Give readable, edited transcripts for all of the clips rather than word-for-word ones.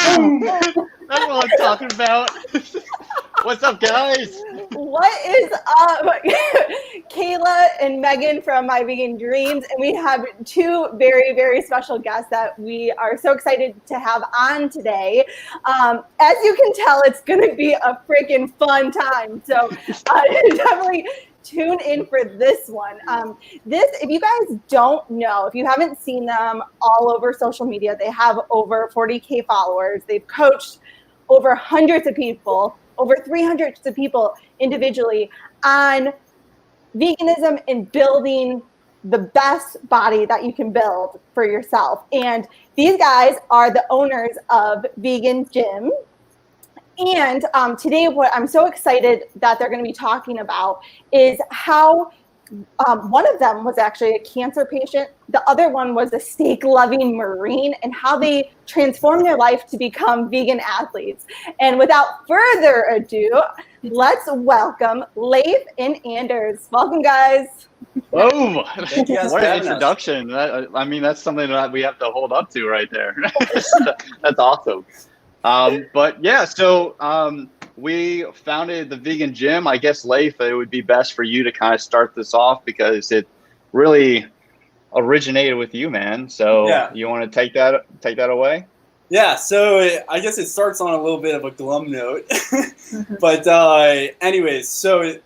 That's what I'm talking about. What's up, guys? What is up? Kayla and Megan from My Vegan Dreams, and we have two very, very special guests that we are so excited to have on today. As you can tell, it's going to be a freaking fun time. So definitely tune in for this one. If you guys don't know, if you haven't seen them all over social media, they have over 40K followers. They've coached over hundreds of people, over 300 people individually on veganism and building the best body that you can build for yourself. And these guys are the owners of Vegan Gym. And today, what I'm so excited that they're going to be talking about is how one of them was actually a cancer patient. The other one was a steak-loving Marine, and how they transformed their life to become vegan athletes. And without further ado, let's welcome Leif and Anders. Welcome, guys. Oh, what an introduction. I mean, that's something that we have to hold up to right there. That's awesome. But yeah, so we founded the Vegan Gym. I guess, Leif, it would be best for you to kind of start this off because it really originated with you, man. So yeah. You want to take that away? Yeah, so I guess it starts on a little bit of a glum note. But anyways, so it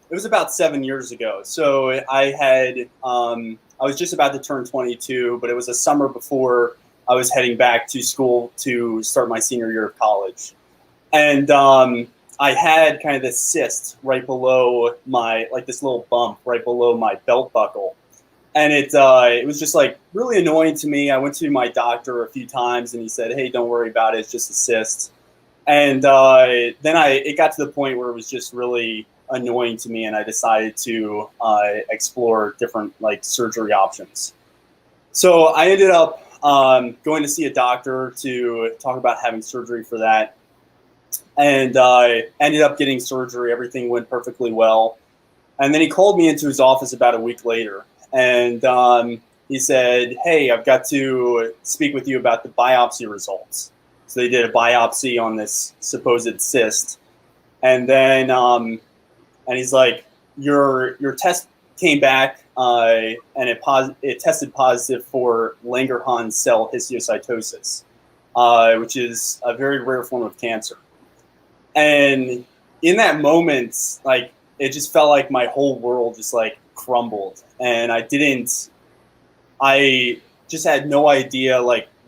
was about 7 years ago. So I was just about to turn 22, but it was a summer before I was heading back to school to start my senior year of college. And I had kind of this cyst right below this little bump right below my belt buckle. And it was just like really annoying to me. I went to my doctor a few times and he said, hey, don't worry about it. It's just a cyst. And then it got to the point where it was just really annoying to me. And I decided to explore different surgery options. So I ended up going to see a doctor to talk about having surgery for that. And I ended up getting surgery. Everything went perfectly well. And then he called me into his office about a week later. And he said, hey, I've got to speak with you about the biopsy results. So they did a biopsy on this supposed cyst. And then and he's like, your test came back and it tested positive for Langerhans cell histiocytosis, which is a very rare form of cancer. And in that moment, it just felt like my whole world just crumbled. And I just had no idea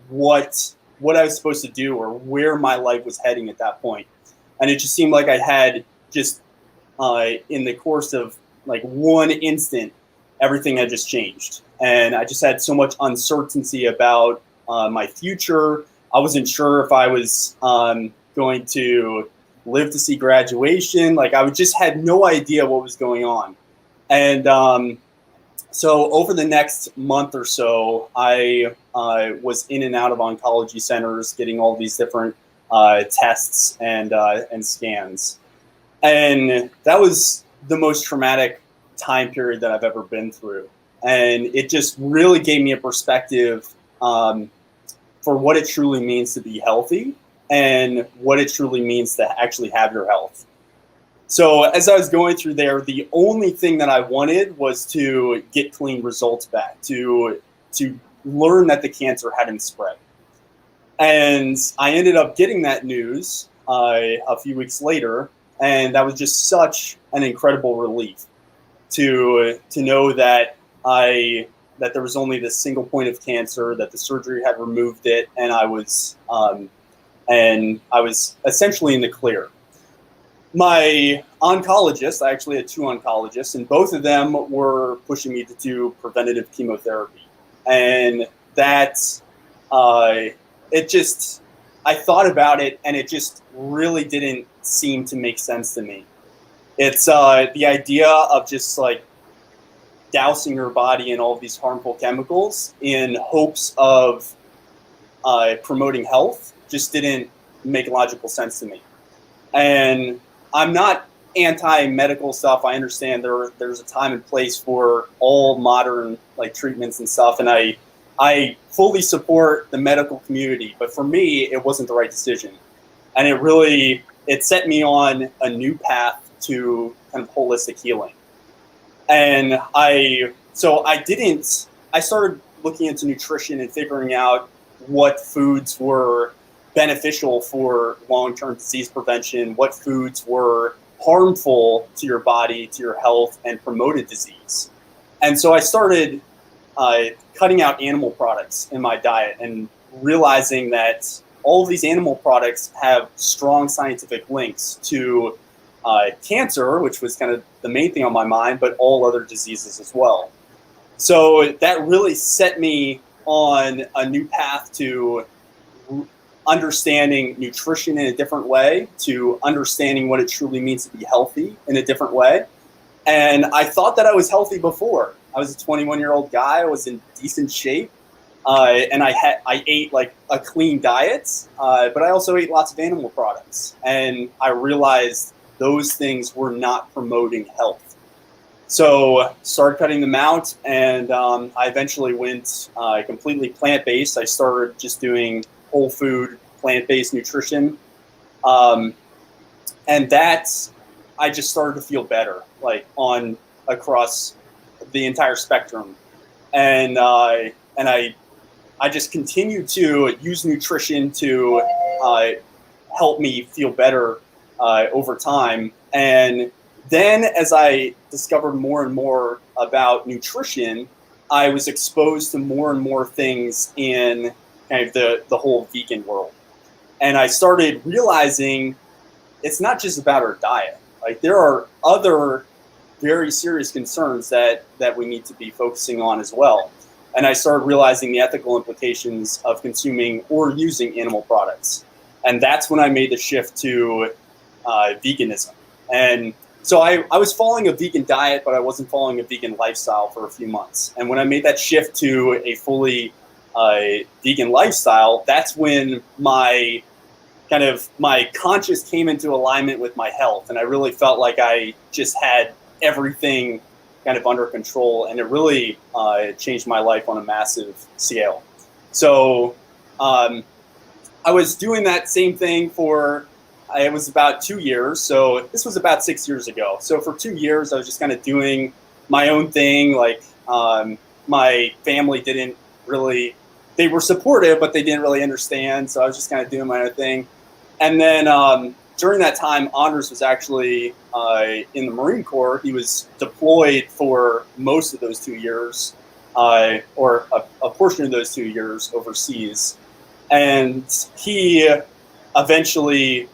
what I was supposed to do or where my life was heading at that point. And it just seemed like I had just in the course of one instant, everything had just changed. And I just had so much uncertainty about my future. I wasn't sure if I was going to live to see graduation. I just had no idea what was going on. And so over the next month or so, I was in and out of oncology centers getting all these different tests and scans. And that was the most traumatic time period that I've ever been through. And it just really gave me a perspective for what it truly means to be healthy and what it truly means to actually have your health. So as I was going through there, the only thing that I wanted was to get clean results back, to learn that the cancer hadn't spread. And I ended up getting that news a few weeks later, and that was just such an incredible relief to know that that there was only this single point of cancer, that the surgery had removed it, and I was essentially in the clear. My oncologist, I actually had two oncologists, and both of them were pushing me to do preventative chemotherapy. And that, I thought about it, and it just really didn't seem to make sense to me. It's the idea of just dousing your body in all of these harmful chemicals in hopes of promoting health just didn't make logical sense to me. And I'm not anti-medical stuff. I understand there's a time and place for all modern treatments and stuff, and I I fully support the medical community, but for me, it wasn't the right decision. And it set me on a new path to kind of holistic healing. And I started looking into nutrition and figuring out what foods were beneficial for long-term disease prevention, what foods were harmful to your body, to your health, and promoted disease. And so I started cutting out animal products in my diet and realizing that all of these animal products have strong scientific links to cancer, which was kind of the main thing on my mind, but all other diseases as well. So that really set me on a new path to understanding nutrition in a different way, to understanding what it truly means to be healthy in a different way. And I thought that I was healthy before. I was a 21-year-old guy. I was in decent shape. And I ate like a clean diet, but I also ate lots of animal products. And I realized those things were not promoting health. So started cutting them out, and I eventually went completely plant-based. I started just doing whole food, plant-based nutrition. And I just started to feel better, like across the entire spectrum. And I just continued to use nutrition to help me feel better over time. And then as I discovered more and more about nutrition, I was exposed to more and more things in kind of the whole vegan world. And I started realizing it's not just about our diet. Like, there are other very serious concerns that we need to be focusing on as well. And I started realizing the ethical implications of consuming or using animal products. And that's when I made the shift to veganism. And so I was following a vegan diet, but I wasn't following a vegan lifestyle for a few months. And when I made that shift to a fully vegan lifestyle, that's when my conscious came into alignment with my health. And I really felt like I just had everything kind of under control, and it really changed my life on a massive scale. So I was doing that same thing it was about 2 years. So this was about 6 years ago. So for 2 years, I was just kind of doing my own thing. Like, my family they were supportive, but they didn't really understand. So I was just kind of doing my own thing. And then during that time, Anders was actually in the Marine Corps. He was deployed for most of those 2 years, or a portion of those 2 years overseas. And he eventually,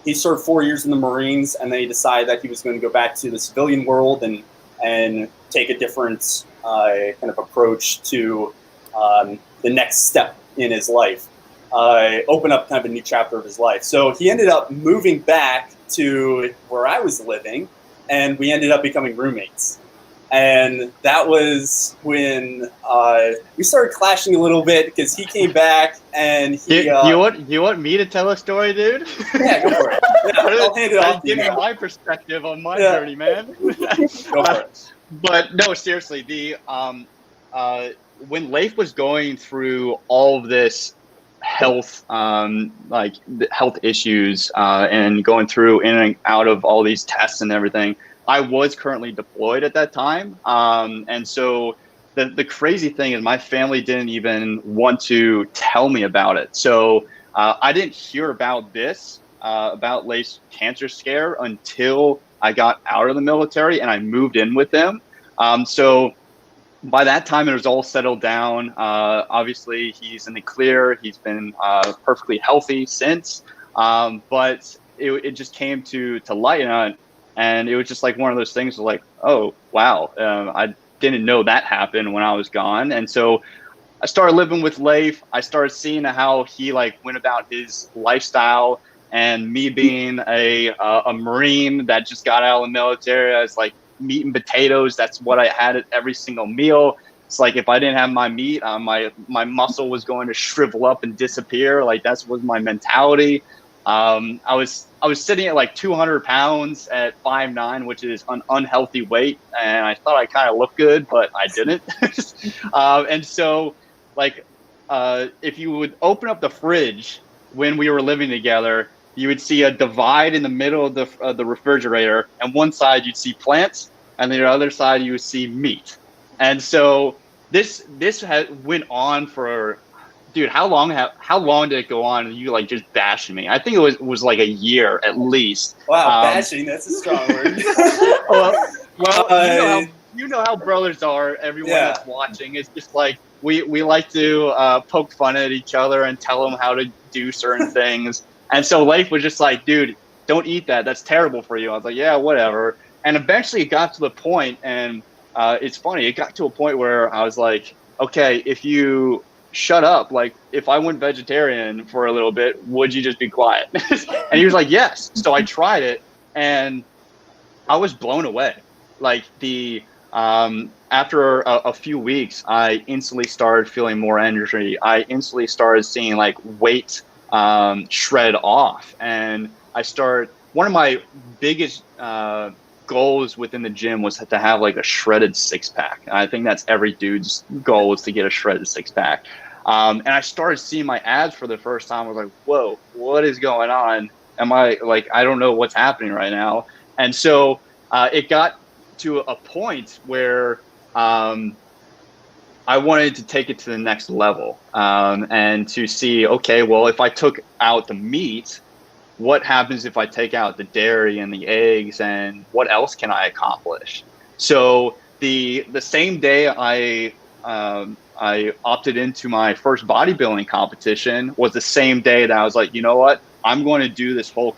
he served 4 years in the Marines, and then he decided that he was going to go back to the civilian world and take a different kind of approach to the next step in his life. Open up kind of a new chapter of his life. So he ended up moving back to where I was living, and we ended up becoming roommates. And that was when we started clashing a little bit, because he came back and he. You want me to tell a story, dude? Yeah, go for it. Yeah, I'll hand it off. Give you my perspective on my journey, man. Go for it. But no, seriously, when Leif was going through all of this health, health issues, and going through in and out of all these tests and everything, I was currently deployed at that time. And so the crazy thing is my family didn't even want to tell me about it. So I didn't hear about this, about Leif's cancer scare, until I got out of the military and I moved in with him. So by that time, it was all settled down. Obviously, he's in the clear. He's been perfectly healthy since. But it just came to light, and it was just like one of those things like, oh, wow, I didn't know that happened when I was gone. And so I started living with Leif. I started seeing how he went about his lifestyle, and me being a Marine that just got out of the military, I was like, meat and potatoes, that's what I had at every single meal. It's like, if I didn't have my meat, my muscle was going to shrivel up and disappear. Like, that was my mentality. I was sitting at like 200 pounds at 5'9", which is an unhealthy weight, and I thought I kind of looked good, but I didn't. And so, like, if you would open up the fridge when we were living together, you would see a divide in the middle of the refrigerator, and one side you'd see plants, and the other side you would see meat. And so this went on for, dude, how long did it go on? You like just bashing me. I think it was like a year at least. Wow, bashing, that's a strong word. well, you know how brothers are. Everyone that's watching, it's just like we like to poke fun at each other and tell them how to do certain things. And so Leif was just like, dude, don't eat that. That's terrible for you. I was like, yeah, whatever. And eventually it got to the point, and it's funny, it got to a point where I was like, okay, if you shut up, like if I went vegetarian for a little bit, would you just be quiet? And he was like, yes. So I tried it, and I was blown away. Like after a few weeks, I instantly started feeling more energy. I instantly started seeing like weight shred off, and one of my biggest goals within the gym was to have like a shredded six-pack. And I think that's every dude's goal, is to get a shredded six-pack. And I started seeing my abs for the first time. I was like, whoa, what is going on? Am I like, I don't know what's happening right now. And so it got to a point where I wanted to take it to the next level, and to see, okay, well, if I took out the meat, what happens if I take out the dairy and the eggs, and what else can I accomplish? So the same day I opted into my first bodybuilding competition was the same day that I was like, you know what, I'm going to do this whole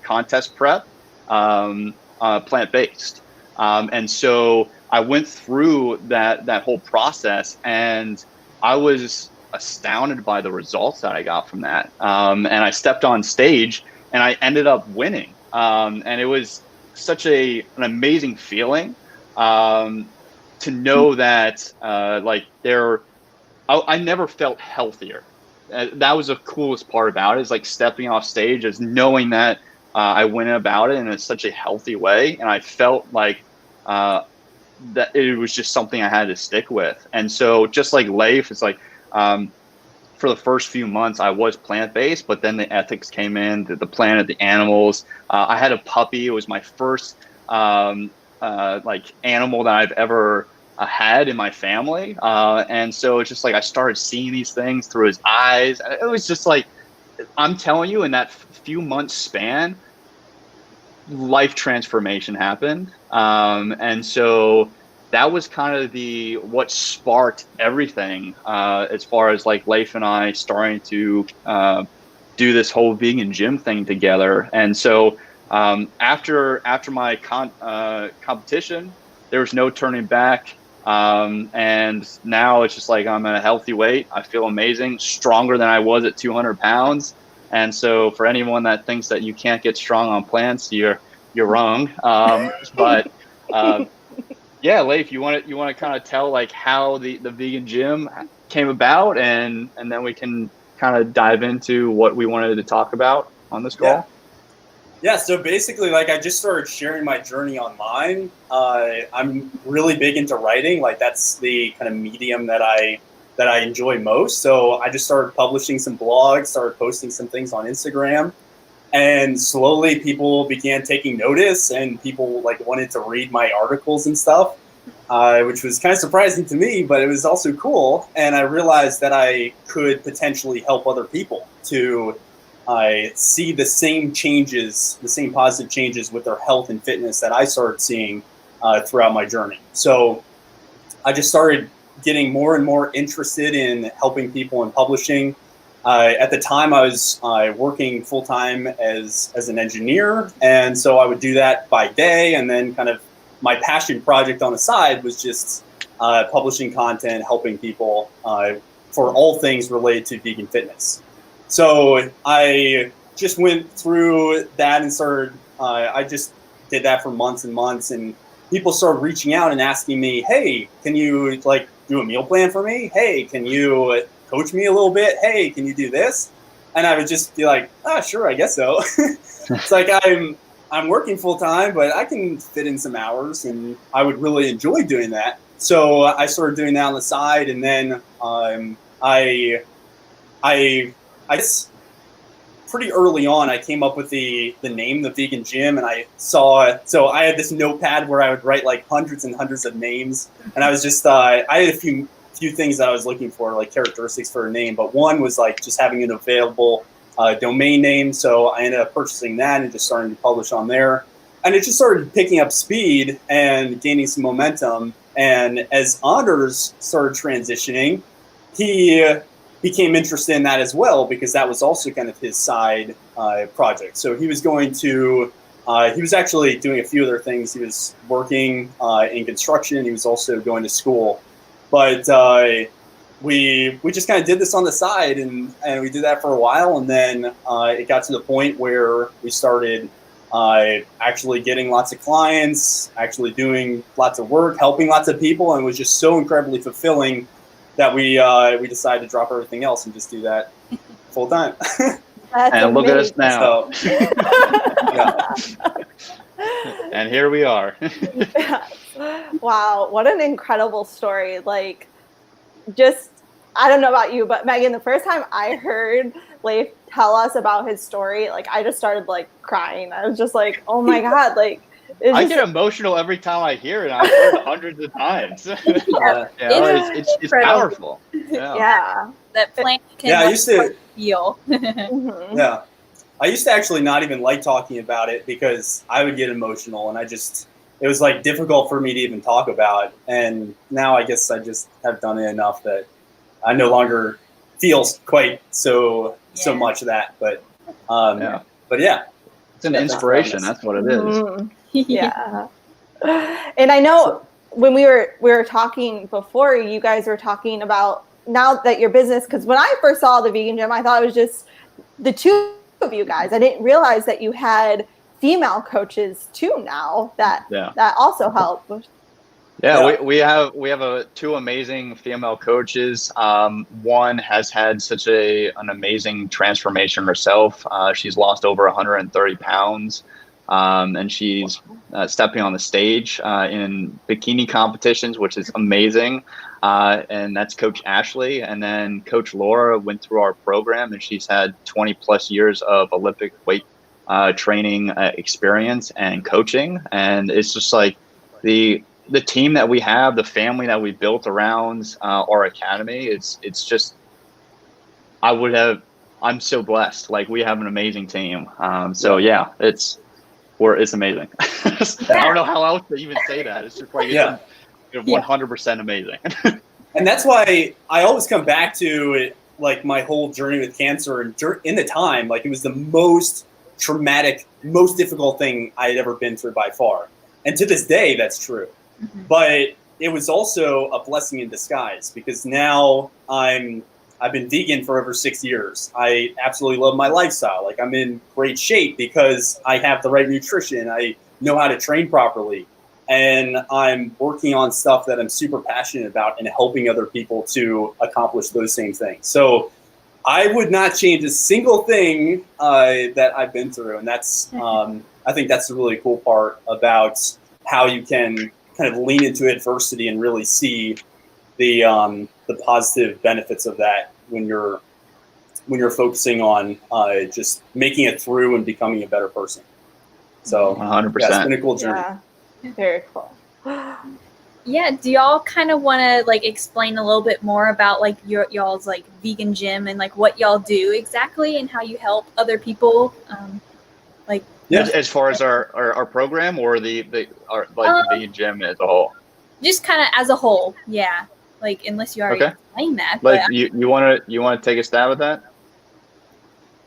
contest prep plant-based. And so I went through that whole process, and I was astounded by the results that I got from that. And I stepped on stage, and I ended up winning. And it was such an amazing feeling to know that I never felt healthier. That was the coolest part about it, is like stepping off stage, is knowing that I went about it in such a healthy way. And I felt like that it was just something I had to stick with. And so just like Leif, it's like, for the first few months I was plant-based, but then the ethics came in, the planet, the animals. I had a puppy. It was my first like animal that I've ever had in my family. And so it's just like, I started seeing these things through his eyes. It was just like, I'm telling you, in that few months span, life transformation happened. And so that was kind of what sparked everything, as far as like Leif and I starting to do this whole vegan gym thing together. And so after my competition, there was no turning back. And now it's just like, I'm at a healthy weight. I feel amazing, stronger than I was at 200 pounds. And so for anyone that thinks that you can't get strong on plants, you're wrong. But yeah, Leif, you want to kind of tell like how the vegan gym came about, and then we can kind of dive into what we wanted to talk about on this call. Yeah, so basically, like, I just started sharing my journey online. I'm really big into writing. Like, that's the kind of medium that I enjoy most. So I just started publishing some blogs, started posting some things on Instagram. And slowly people began taking notice, and people like wanted to read my articles and stuff, which was kind of surprising to me, but it was also cool. And I realized that I could potentially help other people to see the same changes, the same positive changes with their health and fitness that I started seeing throughout my journey. So I just started getting more and more interested in helping people in publishing. At the time, I was working full-time as an engineer, and so I would do that by day, and then kind of my passion project on the side was just publishing content, helping people for all things related to vegan fitness. So I just went through that and started, I just did that for months and months, and people started reaching out and asking me, hey, can you like do a meal plan for me? Hey, can you coach me a little bit? Hey, can you do this? And I would just be like, oh, sure, I guess so. It's like I'm working full time, but I can fit in some hours, and I would really enjoy doing that. So I started doing that on the side, and then I guess pretty early on, I came up with the name, the Vegan Gym, and I had this notepad where I would write like hundreds and hundreds of names, and I was just I had a few things that I was looking for, like characteristics for a name, but one was like just having an available domain name. So I ended up purchasing that and just starting to publish on there, and it just started picking up speed and gaining some momentum. And as Anders started transitioning, he became interested in that as well, because that was also kind of his side project. So he was he was actually doing a few other things. He was working in construction. He was also going to school. But we just kind of did this on the side, and we did that for a while. And then it got to the point where we started actually getting lots of clients, actually doing lots of work, helping lots of people, and it was just so incredibly fulfilling that we decided to drop everything else and just do that full time. And look at us now. So, yeah. And here we are. Wow, what an incredible story. Like, just, I don't know about you, but Megan, the first time I heard Leif tell us about his story, like, I just started like crying. I was just like, oh my God, like, I get emotional every time I hear it. I've heard it hundreds of times. It's powerful. Yeah. That plant can I used to feel. Mm-hmm. Yeah. I used to actually not even like talking about it because I would get emotional, and it was like difficult for me to even talk about. And now I guess I just have done it enough that I no longer feel quite so much of that. But but yeah. It's an inspiration. That's what it is. Mm-hmm. Yeah. And I know when we were talking before, you guys were talking about now that your business, because when I first saw the Vegan Gym, I thought it was just the two of you guys. I didn't realize that you had female coaches too now that also help. Yeah, we have two amazing female coaches. One has had such an amazing transformation herself. She's lost over 130 pounds. And she's stepping on the stage in bikini competitions, which is amazing. And that's Coach Ashley. And then Coach Laura went through our program, and she's had 20 plus years of Olympic weight training experience and coaching. And it's just like the team that we have, the family that we built around our academy. It's just, I'm so blessed. Like, we have an amazing team. It's amazing. I don't know how else to even say that. It's just like, 100% amazing. And that's why I always come back to it, like my whole journey with cancer, and in the time, like, it was the most traumatic, most difficult thing I had ever been through by far. And to this day, that's true. Mm-hmm. But it was also a blessing in disguise, because now I've been vegan for over 6 years. I absolutely love my lifestyle. Like, I'm in great shape because I have the right nutrition. I know how to train properly. And I'm working on stuff that I'm super passionate about and helping other people to accomplish those same things. So I would not change a single thing that I've been through. And that's, I think that's the really cool part about how you can kind of lean into adversity and really see the positive benefits of that when you're focusing on just making it through and becoming a better person. So 100%. It's been a cool journey. Yeah. Very cool. Yeah, do y'all kind of want to like explain a little bit more about like y'all's like vegan gym and like what y'all do exactly and how you help other people? As far as our program, or the vegan gym as a whole? Just kind of as a whole, yeah. Like, unless you already explained that. Like, you want to take a stab at that?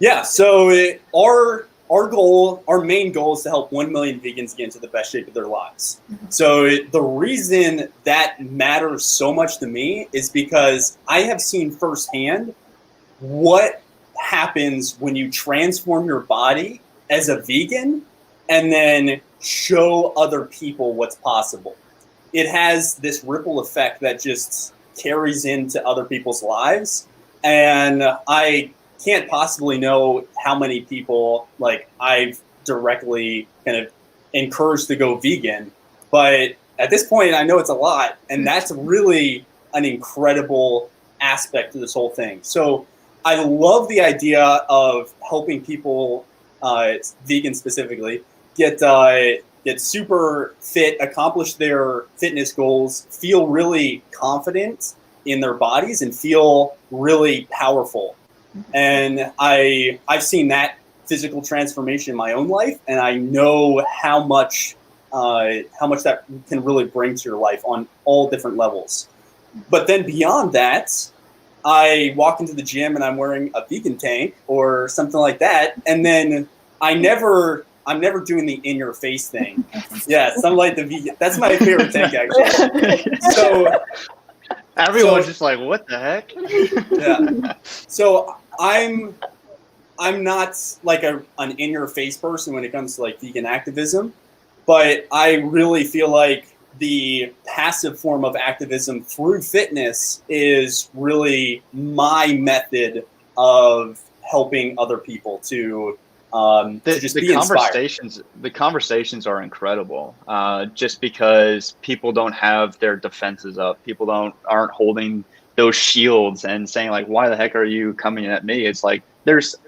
Yeah. So our main goal is to help 1 million vegans get into the best shape of their lives. Mm-hmm. So the reason that matters so much to me is because I have seen firsthand what happens when you transform your body as a vegan and then show other people what's possible. It has this ripple effect that just carries into other people's lives. And I can't possibly know how many people like I've directly kind of encouraged to go vegan, but at this point I know it's a lot, and that's really an incredible aspect to this whole thing. So I love the idea of helping people, vegan specifically, get super fit, accomplish their fitness goals, feel really confident in their bodies, and feel really powerful. And I've seen that physical transformation in my own life, and I know how much that can really bring to your life on all different levels. But then beyond that, I walk into the gym and I'm wearing a vegan tank or something like that, and then I'm never doing the in your face thing. Yeah, something like the vegan. That's my favorite tank, actually. So everyone's just like, what the heck? Yeah. So I'm not like an in your face person when it comes to like vegan activism, but I really feel like the passive form of activism through fitness is really my method of helping other people to just be inspired. The conversations are incredible. Just because people don't have their defenses up, people aren't holding those shields and saying like, why the heck are you coming at me? It's like,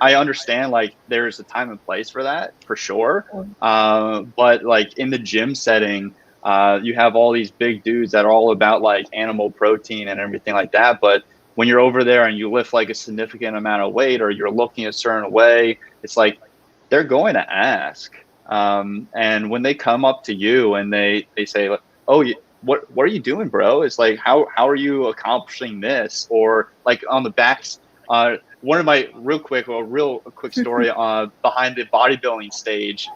I understand like there's a time and place for that, for sure. But like in the gym setting, you have all these big dudes that are all about like animal protein and everything like that. But when you're over there and you lift like a significant amount of weight, or you're looking a certain way, it's like they're going to ask. And when they come up to you and they say, oh, what are you doing, bro? It's like, how are you accomplishing this? Or like on the backs, one of my real quick story behind the bodybuilding stage.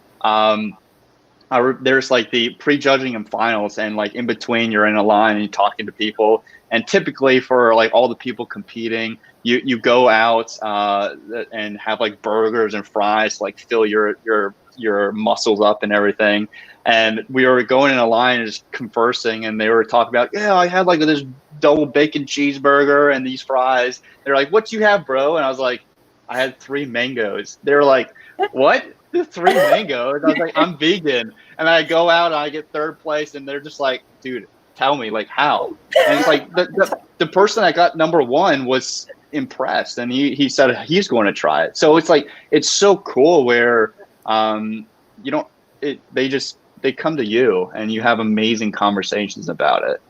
There's like the prejudging and finals, and like in between you're in a line and you're talking to people, and typically for like all the people competing, you go out and have like burgers and fries to like fill your muscles up and everything. And we were going in a line and just conversing, and they were talking about, yeah, I had like this double bacon cheeseburger and these fries. They're like, what you have, bro? And I was like, I had 3 mangoes. They were like, what? 3 mangoes? I was like, I'm vegan. And I go out and I get 3rd place, and they're just like, dude, tell me, like, how? And it's like the person that got number 1 was impressed, and he said he's going to try it. So it's like, it's so cool where they come to you and you have amazing conversations about it.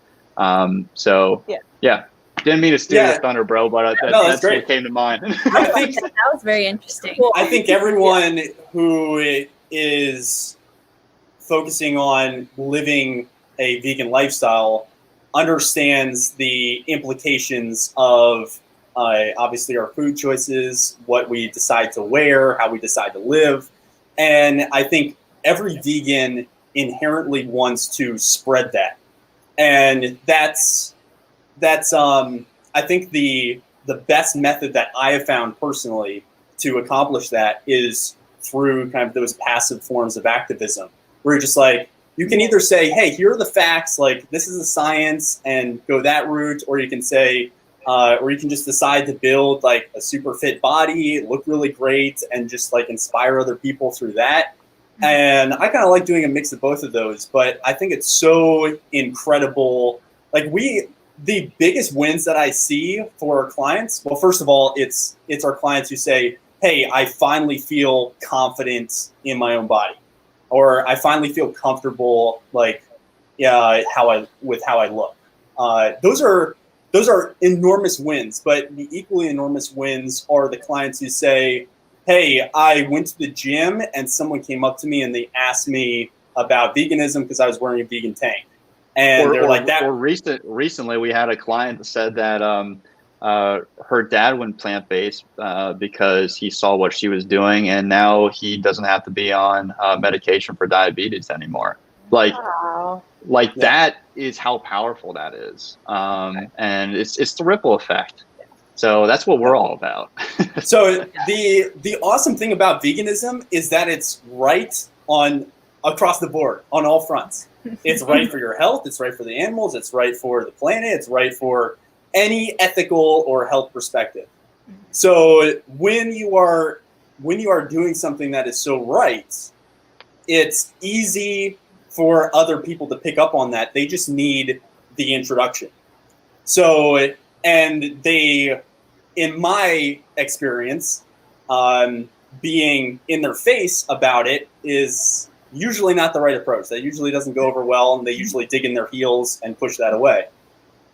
So yeah. Didn't mean to steal your thunder, bro, but that's what came to mind. I think that was very interesting. I think everyone who is focusing on living a vegan lifestyle understands the implications of obviously our food choices, what we decide to wear, how we decide to live. And I think every vegan inherently wants to spread that. And that's I think the best method that I have found personally to accomplish that is through kind of those passive forms of activism, where you're just like, you can either say, hey, here are the facts, like this is the science, and go that route, or you can say, or you can just decide to build like a super fit body, look really great, and just like inspire other people through that. And I kind of like doing a mix of both of those, but I think it's so incredible. Like the biggest wins that I see for our clients, well, first of all, it's our clients who say, hey, I finally feel confident in my own body, or I finally feel comfortable, like, how I look. Those are enormous wins, but the equally enormous wins are the clients who say, hey, I went to the gym and someone came up to me and they asked me about veganism because I was wearing a vegan tank. And they're like that. Or recently, we had a client that said that her dad went plant-based because he saw what she was doing, and now he doesn't have to be on medication for diabetes anymore. Like, that is how powerful that is, and it's the ripple effect. So that's what we're all about. So the awesome thing about veganism is that it's right on across the board on all fronts. It's right for your health. It's right for the animals. It's right for the planet. It's right for any ethical or health perspective. So when you are doing something that is so right, it's easy for other people to pick up on that. They just need the introduction. So, and they, in my experience, being in their face about it is usually not the right approach. That usually doesn't go over well, and they usually dig in their heels and push that away.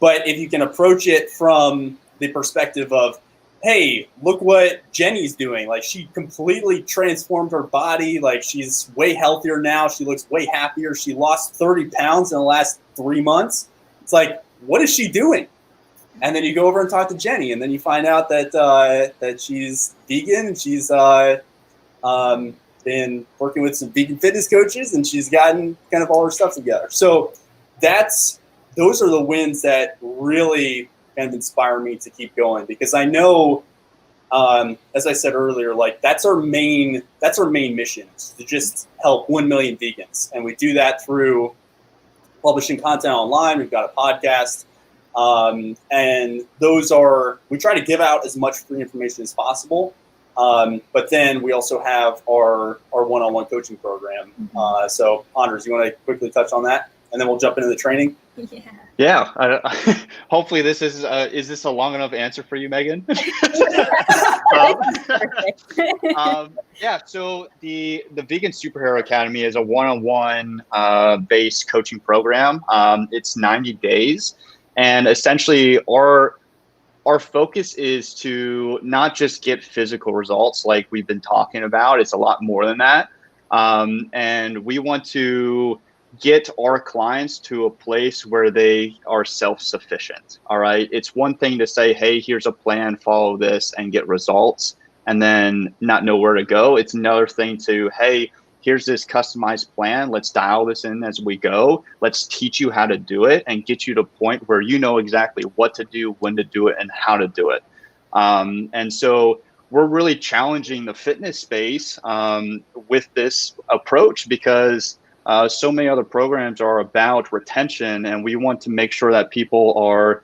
But if you can approach it from the perspective of, hey, look what Jenny's doing. Like, she completely transformed her body. Like, she's way healthier now. She looks way happier. She lost 30 pounds in the last 3 months. It's like, what is she doing? And then you go over and talk to Jenny, and then you find out that that she's vegan, and she's been working with some vegan fitness coaches, and she's gotten kind of all her stuff together. So those are the wins that really kind of inspire me to keep going, because I know, as I said earlier, like that's our main mission, is to just help 1 million vegans, and we do that through publishing content online. We've got a podcast, and we try to give out as much free information as possible. But then we also have our one-on-one coaching program. So, Anders, you want to quickly touch on that, and then we'll jump into the training? Yeah. Hopefully this is this a long enough answer for you, Megan? Yeah. So the Vegan Superhero Academy is a one-on-one based coaching program. It's 90 days, and essentially our focus is to not just get physical results like we've been talking about. It's a lot more than that, and we want to get our clients to a place where they are self-sufficient. All right. It's one thing to say, hey, here's a plan, follow this and get results, and then not know where to go. It's another thing to, hey, here's this customized plan. Let's dial this in as we go. Let's teach you how to do it and get you to a point where you know exactly what to do, when to do it, and how to do it. And so we're really challenging the fitness space with this approach, because so many other programs are about retention, and we want to make sure that people are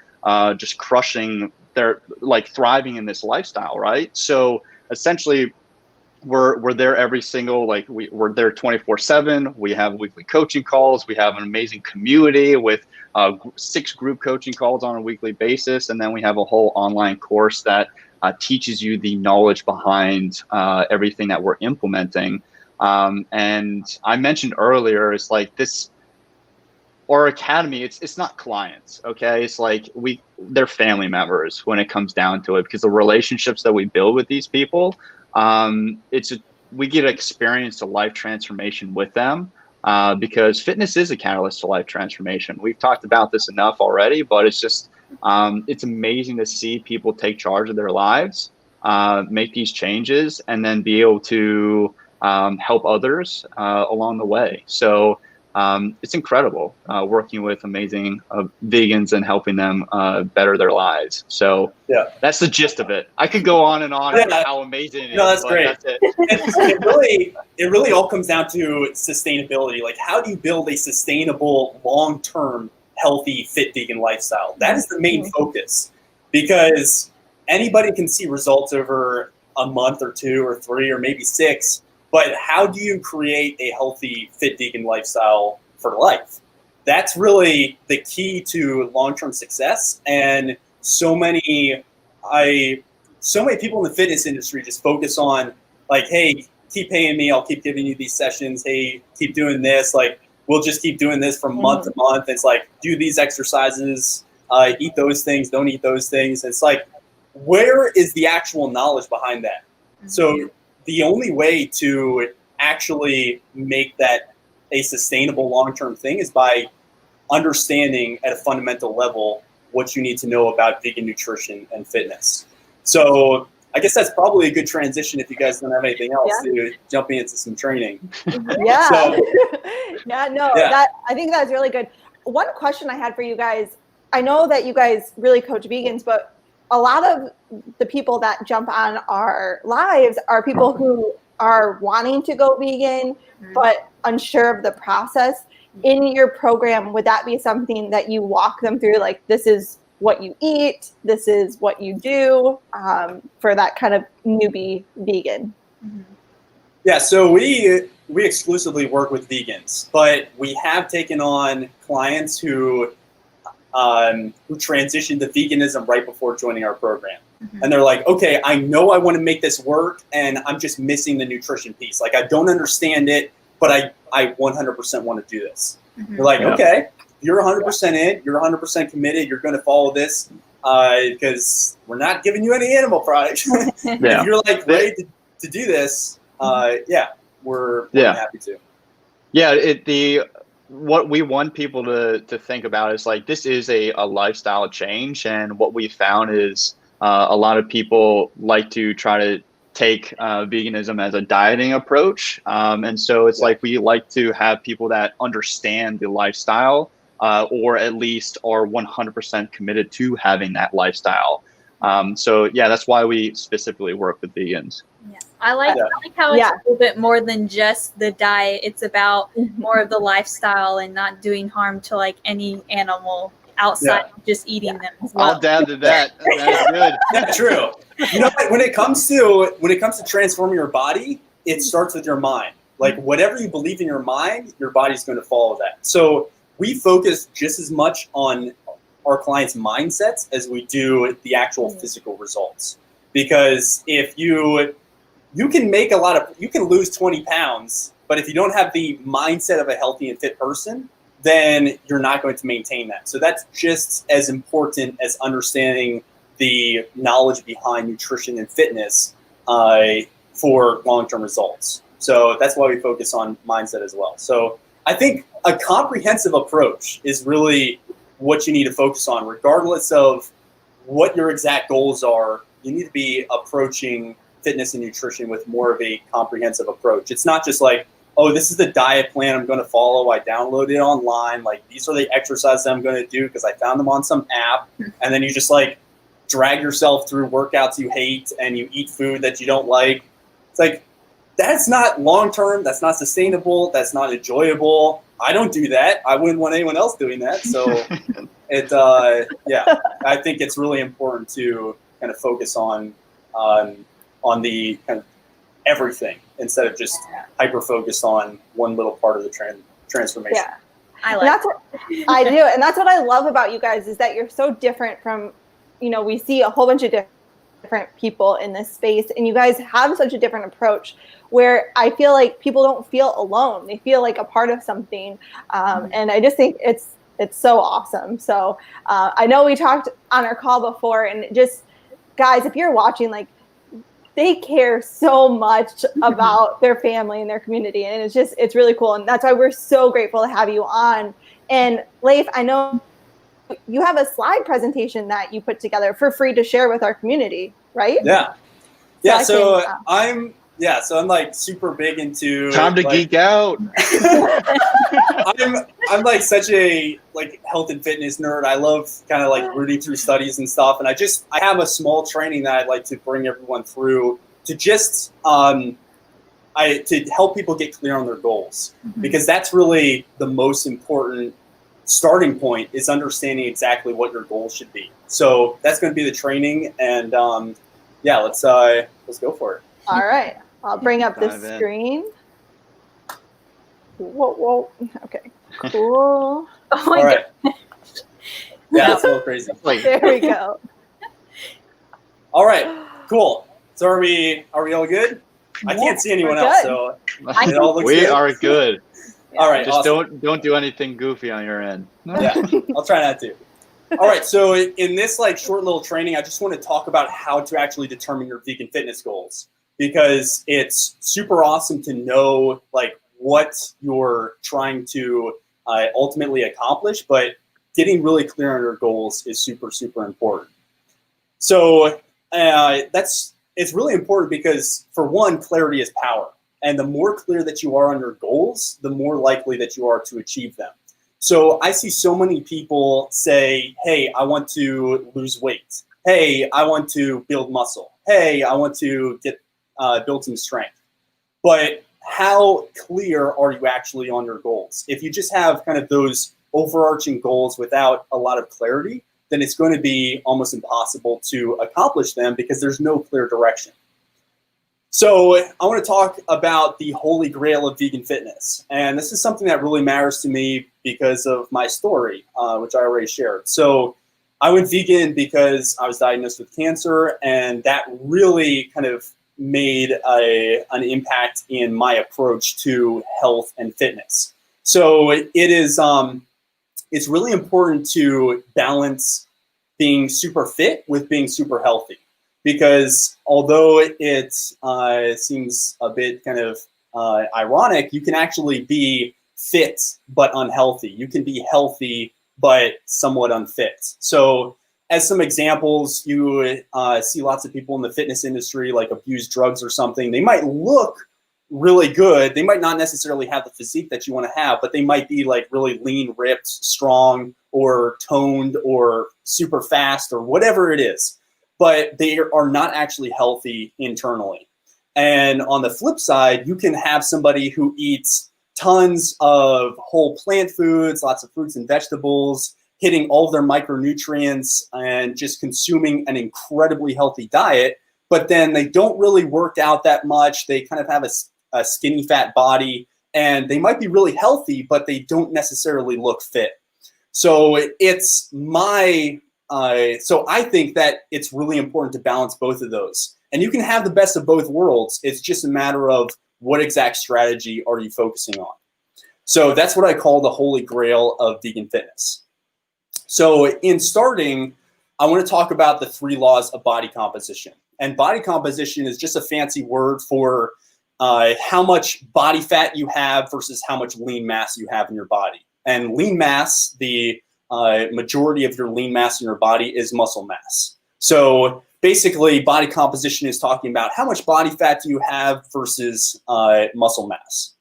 just crushing their, like, thriving in this lifestyle, right? So essentially, we're there every single, like, we're there 24/7. We have weekly coaching calls. We have an amazing community with 6 group coaching calls on a weekly basis, and then we have a whole online course that teaches you the knowledge behind everything that we're implementing. And I mentioned earlier, it's like this, our academy, it's not clients, okay? It's like they're family members when it comes down to it, because the relationships that we build with these people, we get to experience a life transformation with them, because fitness is a catalyst to life transformation. We've talked about this enough already, but it's just, it's amazing to see people take charge of their lives, make these changes, and then be able to help others along the way. So it's incredible working with amazing vegans and helping them better their lives. So yeah, that's the gist of it. I could go on and on about how amazing it is. No, that's great. That's it. It really all comes down to sustainability. Like, how do you build a sustainable, long-term, healthy, fit vegan lifestyle? That is the main focus, because anybody can see results over a month or 2 or 3 or maybe 6. But how do you create a healthy, fit vegan lifestyle for life? That's really the key to long-term success. And so many people in the fitness industry just focus on, like, hey, keep paying me, I'll keep giving you these sessions. Hey, keep doing this. Like, we'll just keep doing this from month to month. It's like, do these exercises, eat those things, don't eat those things. It's like, where is the actual knowledge behind that? So the only way to actually make that a sustainable long-term thing is by understanding at a fundamental level what you need to know about vegan nutrition and fitness. So I guess that's probably a good transition, if you guys don't have anything else, to jumping into some training. Yeah. So, that, I think that's really good. One question I had for you guys, I know that you guys really coach vegans, but a lot of the people that jump on our lives are people who are wanting to go vegan, but unsure of the process. In your program, would that be something that you walk them through? Like, this is what you eat. This is what you do for that kind of newbie vegan. Mm-hmm. Yeah, so we exclusively work with vegans, but we have taken on clients who transitioned to veganism right before joining our program. Mm-hmm. And they're like, okay, I know I want to make this work, and I'm just missing the nutrition piece. Like, I don't understand it, but I 100% want to do this. Mm-hmm. You're like, okay, you're 100% in, you're 100% committed, you're going to follow this because we're not giving you any animal products. If you're like ready to do this, we're happy to. Yeah, what we want people to think about is like, this is a lifestyle change, and what we found is a lot of people like to try to take veganism as a dieting approach, and so it's like we like to have people that understand the lifestyle, or at least are 100% committed to having that lifestyle. So yeah, that's why we specifically work with vegans. Yeah. I like how it's a little bit more than just the diet. It's about more of the lifestyle and not doing harm to like any animal outside of just eating them as well. I'll dab to that. That's good. That's true. You know, when it comes to transforming your body, it starts with your mind. Like, whatever you believe in your mind, your body's going to follow that. So we focus just as much on our clients' mindsets as we do the actual physical results. Because if you can make you can lose 20 pounds, but if you don't have the mindset of a healthy and fit person, then you're not going to maintain that. So that's just as important as understanding the knowledge behind nutrition and fitness for long-term results. So that's why we focus on mindset as well. So I think a comprehensive approach is really what you need to focus on, regardless of what your exact goals are. You need to be approaching fitness and nutrition with more of a comprehensive approach. It's not just like, oh, this is the diet plan I'm going to follow. I downloaded it online. Like, these are the exercises I'm going to do because I found them on some app. And then you just like drag yourself through workouts you hate and you eat food that you don't like. It's like, that's not long-term. That's not sustainable. That's not enjoyable. I don't do that. I wouldn't want anyone else doing that. So I think it's really important to kind of focus on the kind of everything instead of just hyper focused on one little part of the transformation. Yeah, that's what I do, and that's what I love about you guys is that you're so different from, we see a whole bunch of different people in this space, and you guys have such a different approach where I feel like people don't feel alone; they feel like a part of something, and I just think it's so awesome. So I know we talked on our call before, and just guys, if you're watching, like, they care so much about their family and their community. And it's really cool. And that's why we're so grateful to have you on. And Leif, I know you have a slide presentation that you put together for free to share with our community, right? Yeah. Yeah. So I'm like super big into time to geek out. I'm like such a health and fitness nerd. I love kind of like rooting through studies and stuff. And I have a small training that I'd like to bring everyone through to just to help people get clear on their goals, because that's really the most important starting point, is understanding exactly what your goals should be. So that's going to be the training, and let's go for it. All right. I'll bring up the screen. Whoa. Okay. Cool. Oh my God. Yeah, it's a little crazy. There we go. All right. Cool. So are we all good? I can't see anyone else, so it all looks we good. are good. All right. Just awesome. don't do anything goofy on your end. Yeah, I'll try not to. All right. So in this short little training, I just want to talk about how to actually determine your vegan fitness goals, because it's super awesome to know what you're trying to ultimately accomplish, but getting really clear on your goals is super, super important. So it's really important because, for one, clarity is power. And the more clear that you are on your goals, the more likely that you are to achieve them. So I see so many people say, hey, I want to lose weight. Hey, I want to build muscle. Hey, I want to build some strength. But how clear are you actually on your goals? If you just have kind of those overarching goals without a lot of clarity, then it's going to be almost impossible to accomplish them because there's no clear direction. So I want to talk about the holy grail of vegan fitness. And this is something that really matters to me because of my story, which I already shared. So I went vegan because I was diagnosed with cancer, and that really kind of made an impact in my approach to health and fitness. So it's really important to balance being super fit with being super healthy. Because although it seems a bit kind of ironic, you can actually be fit but unhealthy. You can be healthy but somewhat unfit. So as some examples, you see lots of people in the fitness industry like abuse drugs or something. They might look really good. They might not necessarily have the physique that you want to have, but they might be like really lean, ripped, strong, or toned, or super fast, or whatever it is. But they are not actually healthy internally. And on the flip side, you can have somebody who eats tons of whole plant foods, lots of fruits and vegetables, hitting all of their micronutrients and just consuming an incredibly healthy diet, but then they don't really work out that much. They kind of have a skinny fat body, and they might be really healthy, but they don't necessarily look fit. So so I think that it's really important to balance both of those. And you can have the best of both worlds. It's just a matter of what exact strategy are you focusing on. So that's what I call the holy grail of vegan fitness. So in starting, I want to talk about the 3 laws of body composition. And body composition is just a fancy word for how much body fat you have versus how much lean mass you have in your body. And lean mass, the majority of your lean mass in your body is muscle mass. So basically, body composition is talking about how much body fat do you have versus muscle mass.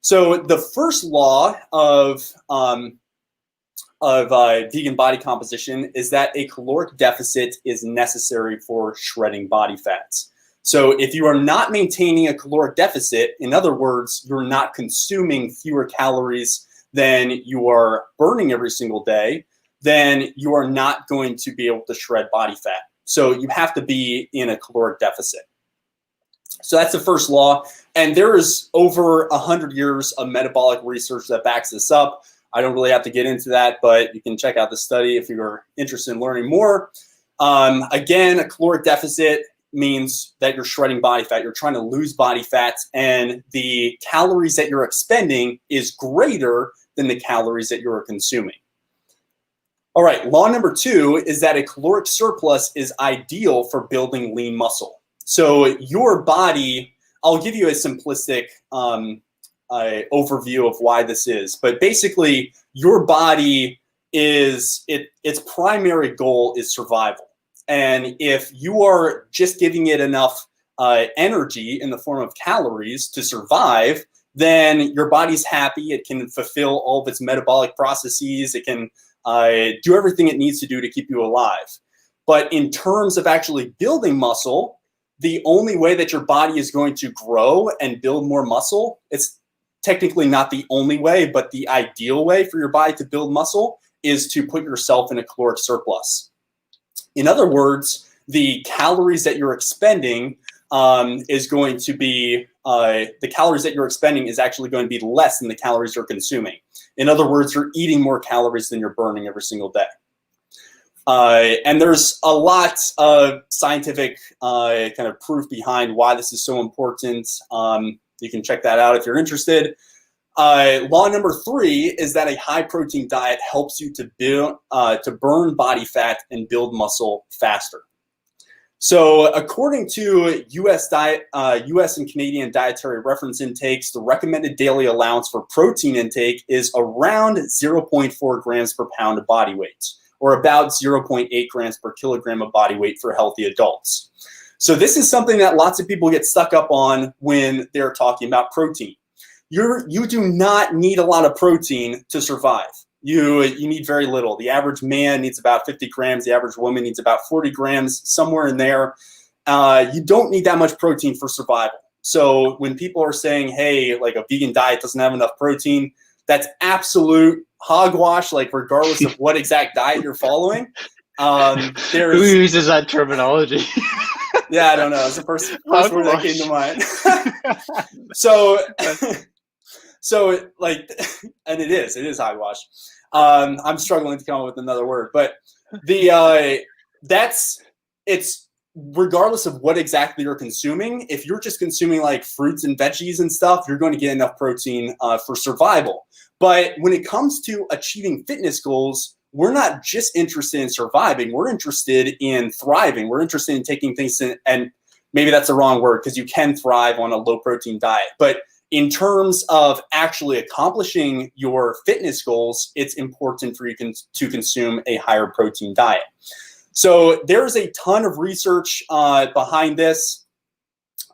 So the first law of vegan body composition is that a caloric deficit is necessary for shredding body fats. So if you are not maintaining a caloric deficit, in other words, you're not consuming fewer calories than you are burning every single day, then you are not going to be able to shred body fat. So you have to be in a caloric deficit. So that's the first law. And there is over 100 years of metabolic research that backs this up. I don't really have to get into that, but you can check out the study if you're interested in learning more. Again, a caloric deficit means that you're shredding body fat. You're trying to lose body fat, and the calories that you're expending is greater than the calories that you're consuming. All right, law number 2 is that a caloric surplus is ideal for building lean muscle. So your body, I'll give you a simplistic overview of why this is, but basically your body its primary goal is survival. And if you are just giving it enough energy in the form of calories to survive, then your body's happy. It can fulfill all of its metabolic processes. It can do everything it needs to do to keep you alive. But in terms of actually building muscle, the only way that your body is going to grow and build more muscle, it's technically not the only way, but the ideal way for your body to build muscle is to put yourself in a caloric surplus. In other words, the calories that you're expending is going to be, the calories that you're expending is actually going to be less than the calories you're consuming. In other words, you're eating more calories than you're burning every single day. And there's a lot of scientific kind of proof behind why this is so important. You can check that out if you're interested. Law number 3 is that a high protein diet helps you to burn body fat and build muscle faster. So according to US and Canadian dietary reference intakes, the recommended daily allowance for protein intake is around 0.4 grams per pound of body weight, or about 0.8 grams per kilogram of body weight for healthy adults. So this is something that lots of people get stuck up on when they're talking about protein. You do not need a lot of protein to survive. You need very little. The average man needs about 50 grams. The average woman needs about 40 grams, somewhere in there. You don't need that much protein for survival. So when people are saying, hey, like a vegan diet doesn't have enough protein, That's absolute hogwash, like regardless of what exact diet you're following. Who uses that terminology? Yeah, I don't know. It's the first word that came to mind. So like, and it is hogwash. I'm struggling to come up with another word, but it's regardless of what exactly you're consuming. If you're just consuming like fruits and veggies and stuff, you're going to get enough protein for survival. But when it comes to achieving fitness goals, we're not just interested in surviving. We're interested in thriving. We're interested in taking things and maybe that's the wrong word because you can thrive on a low protein diet. But in terms of actually accomplishing your fitness goals, it's important for you to consume a higher protein diet. So there's a ton of research behind this.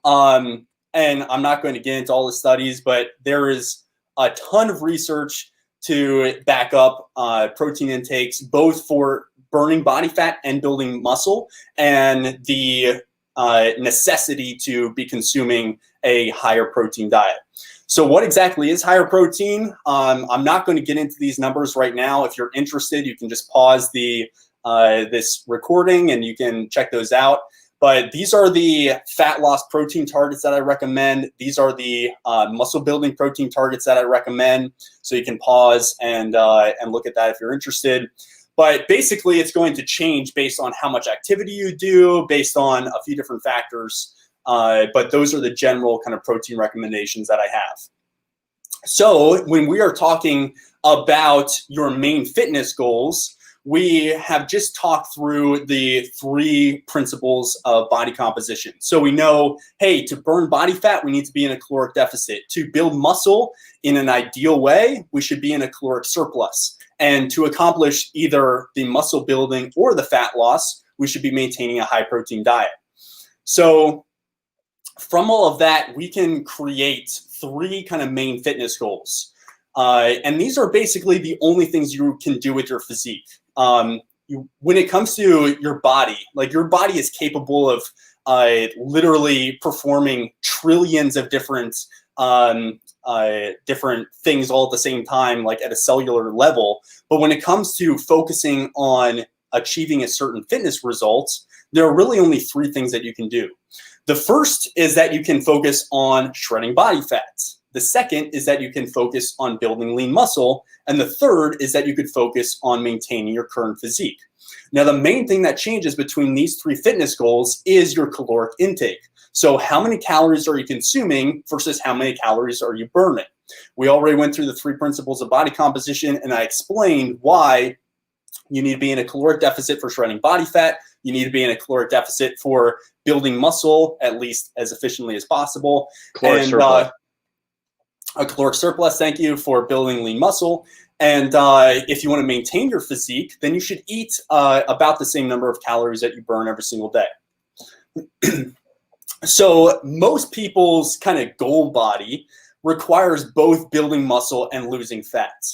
And I'm not going to get into all the studies, but there is a ton of research to back up protein intakes, both for burning body fat and building muscle, and the necessity to be consuming a higher protein diet. So what exactly is higher protein? I'm not going to get into these numbers right now. If you're interested, you can just pause this recording and you can check those out. But these are the fat loss protein targets that I recommend. These are the muscle building protein targets that I recommend. So you can pause and look at that if you're interested. But basically, it's going to change based on how much activity you do, based on a few different factors. But those are the general kind of protein recommendations that I have. So when we are talking about your main fitness goals, we have just talked through the 3 principles of body composition. So we know, hey, to burn body fat, we need to be in a caloric deficit. To build muscle in an ideal way, we should be in a caloric surplus. And to accomplish either the muscle building or the fat loss, we should be maintaining a high protein diet. So from all of that, we can create 3 kind of main fitness goals. And these are basically the only things you can do with your physique. When it comes to your body, like your body is capable of literally performing trillions of different things all at the same time, like at a cellular level. But when it comes to focusing on achieving a certain fitness result, there are really only 3 things that you can do. The first is that you can focus on shredding body fat. The second is that you can focus on building lean muscle. And the third is that you could focus on maintaining your current physique. Now, the main thing that changes between these 3 fitness goals is your caloric intake. So how many calories are you consuming versus how many calories are you burning? We already went through the 3 principles of body composition, and I explained why you need to be in a caloric deficit for shredding body fat. You need to be in a caloric deficit for building muscle, at least as efficiently as possible. Caloric surplus. A caloric surplus, thank you, for building lean muscle. And if you want to maintain your physique, then you should eat about the same number of calories that you burn every single day. So most people's kind of goal body requires both building muscle and losing fat.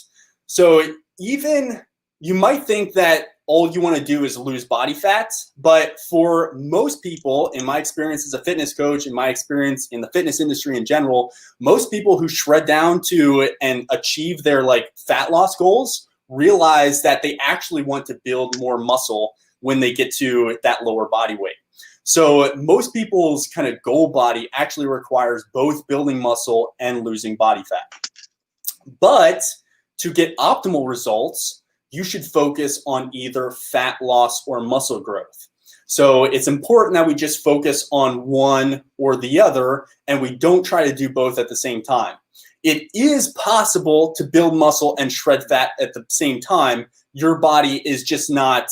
So even you might think that all you want to do is lose body fat, but for most people, in my experience as a fitness coach, in my experience in the fitness industry in general, most people who shred down to and achieve their like fat loss goals realize that they actually want to build more muscle when they get to that lower body weight. So most people's kind of goal body actually requires both building muscle and losing body fat. But to get optimal results, you should focus on either fat loss or muscle growth. So it's important that we just focus on one or the other, and we don't try to do both at the same time. It is possible to build muscle and shred fat at the same time. Your body is just not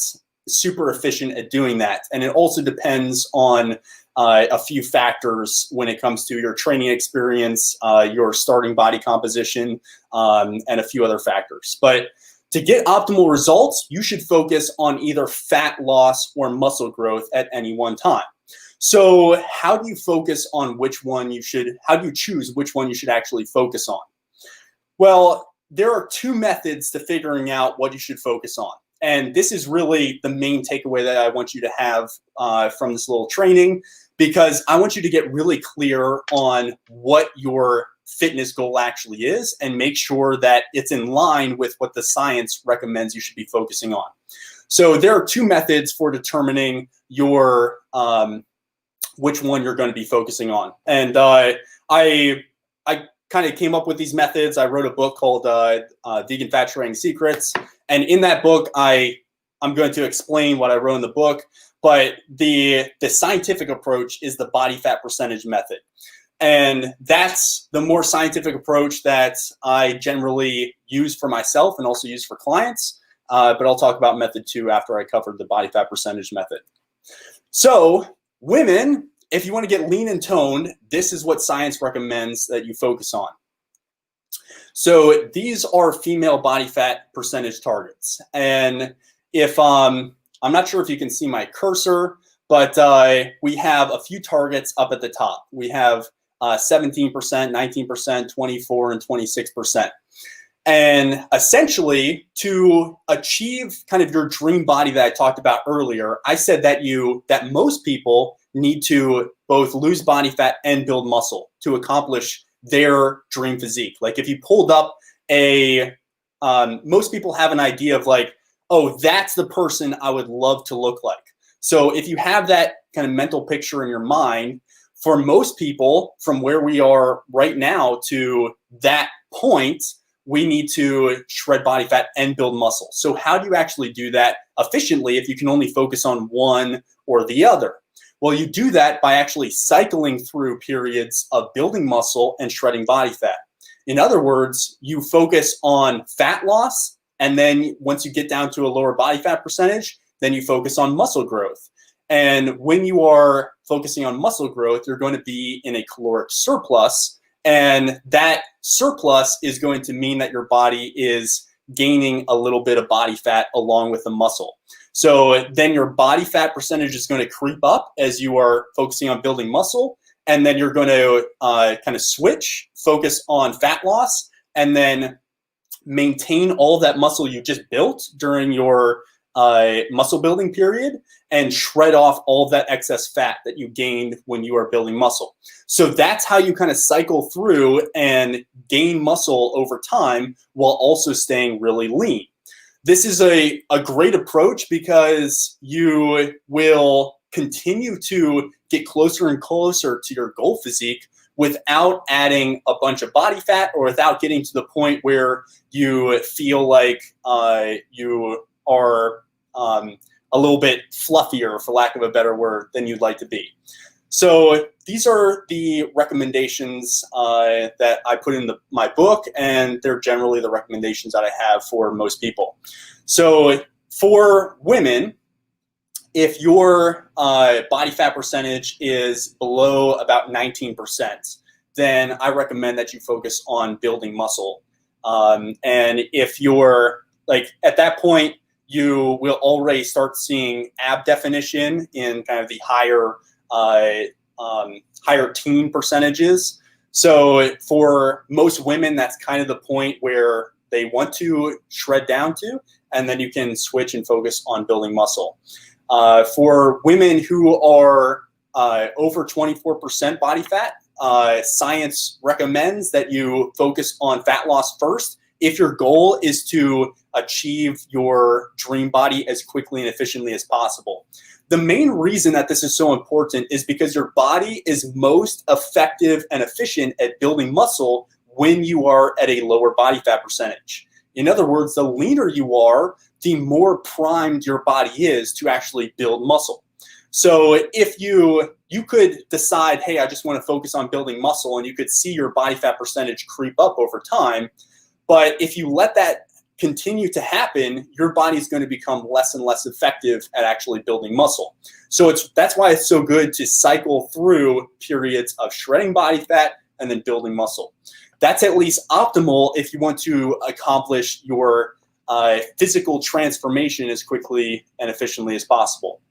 super efficient at doing that. And it also depends on a few factors when it comes to your training experience, your starting body composition, and a few other factors. But to get optimal results, you should focus on either fat loss or muscle growth at any one time. So how do you focus on which one you should, how do you choose which one you should actually focus on? Well, there are 2 methods to figuring out what you should focus on. And this is really the main takeaway that I want you to have from this little training. because I want you to get really clear on what your fitness goal actually is and make sure that it's in line with what the science recommends you should be focusing on. So there are two methods for determining your which one you're going to be focusing on. And I kind of came up with these methods. I wrote a book called Vegan Fat Shredding Secrets. And in that book, I'm going to explain what I wrote in the book. But the scientific approach is the body fat percentage method. And that's the more scientific approach that I generally use for myself and also use for clients. But I'll talk about method 2 after I covered the body fat percentage method. So women, if you want to get lean and toned, this is what science recommends that you focus on. So these are female body fat percentage targets. And if I'm not sure if you can see my cursor, but we have a few targets up at the top. We have 17%, 19%, 24, and 26%. And essentially, to achieve kind of your dream body that I talked about earlier, I said that most people need to both lose body fat and build muscle to accomplish their dream physique. Like if you pulled up most people have an idea of like, oh, that's the person I would love to look like. So if you have that kind of mental picture in your mind, for most people from where we are right now to that point, we need to shred body fat and build muscle. So how do you actually do that efficiently if you can only focus on one or the other? Well, you do that by actually cycling through periods of building muscle and shredding body fat. In other words, you focus on fat loss, and then once you get down to a lower body fat percentage, then you focus on muscle growth. And when you are focusing on muscle growth, you're going to be in a caloric surplus. And that surplus is going to mean that your body is gaining a little bit of body fat along with the muscle. So then your body fat percentage is going to creep up as you are focusing on building muscle. And then you're going to kind of switch, focus on fat loss, and then maintain all of that muscle you just built during your muscle building period and shred off all of that excess fat that you gained when you are building muscle. So that's how you kind of cycle through and gain muscle over time while also staying really lean. This is a great approach because you will continue to get closer and closer to your goal physique without adding a bunch of body fat or without getting to the point where you feel like you are a little bit fluffier, for lack of a better word, than you'd like to be. So these are the recommendations that I put in my book, and they're generally the recommendations that I have for most people. So for women, if your body fat percentage is below about 19%, then I recommend that you focus on building muscle. And if you're like at that point, you will already start seeing ab definition in kind of the higher teen percentages. So for most women, that's kind of the point where they want to shred down to, and then you can switch and focus on building muscle. For women who are over 24% body fat, science recommends that you focus on fat loss first if your goal is to achieve your dream body as quickly and efficiently as possible. The main reason that this is so important is because your body is most effective and efficient at building muscle when you are at a lower body fat percentage. In other words, the leaner you are, the more primed your body is to actually build muscle. So if you could decide, hey, I just want to focus on building muscle, and you could see your body fat percentage creep up over time. But if you let that continue to happen, your body is going to become less and less effective at actually building muscle. So that's why it's so good to cycle through periods of shredding body fat and then building muscle. That's at least optimal if you want to accomplish your physical transformation as quickly and efficiently as possible.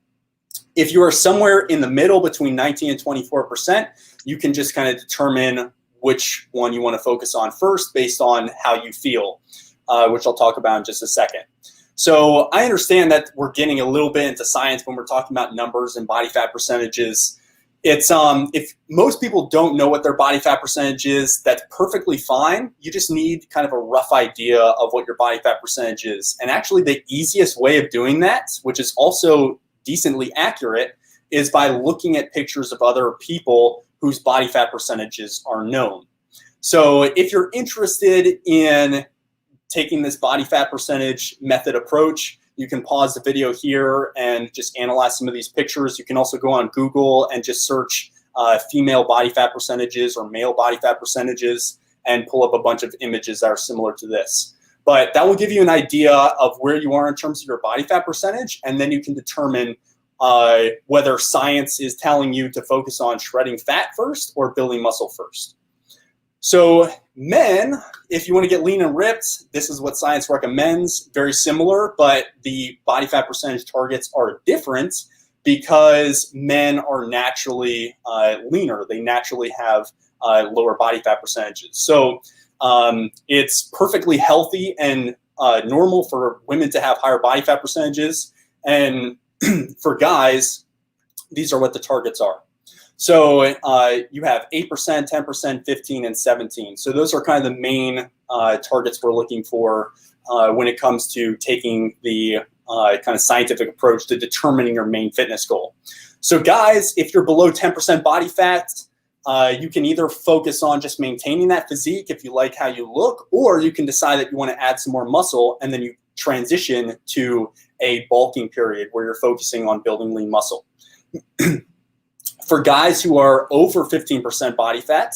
If you are somewhere in the middle between 19 and 24%, you can just kind of determine which one you want to focus on first based on how you feel, which I'll talk about in just a second. So I understand that we're getting a little bit into science when we're talking about numbers and body fat percentages. It's if most people don't know what their body fat percentage is, that's perfectly fine. You just need kind of a rough idea of what your body fat percentage is. And actually the easiest way of doing that, which is also decently accurate, is by looking at pictures of other people whose body fat percentages are known. So if you're interested in taking this body fat percentage method approach, you can pause the video here and just analyze some of these pictures. You can also go on Google and just search female body fat percentages or male body fat percentages and pull up a bunch of images that are similar to this. But that will give you an idea of where you are in terms of your body fat percentage, and then you can determine whether science is telling you to focus on shredding fat first or building muscle first. So men, if you want to get lean and ripped, this is what science recommends. Very similar, but the body fat percentage targets are different because men are naturally leaner. They naturally have lower body fat percentages. So it's perfectly healthy and normal for women to have higher body fat percentages. And for guys, these are what the targets are. So you have 8%, 10%, 15, and 17. So those are kind of the main targets we're looking for when it comes to taking the kind of scientific approach to determining your main fitness goal. So guys, if you're below 10% body fat, you can either focus on just maintaining that physique if you like how you look, or you can decide that you want to add some more muscle, and then you transition to a bulking period where you're focusing on building lean muscle. For guys who are over 15% body fat,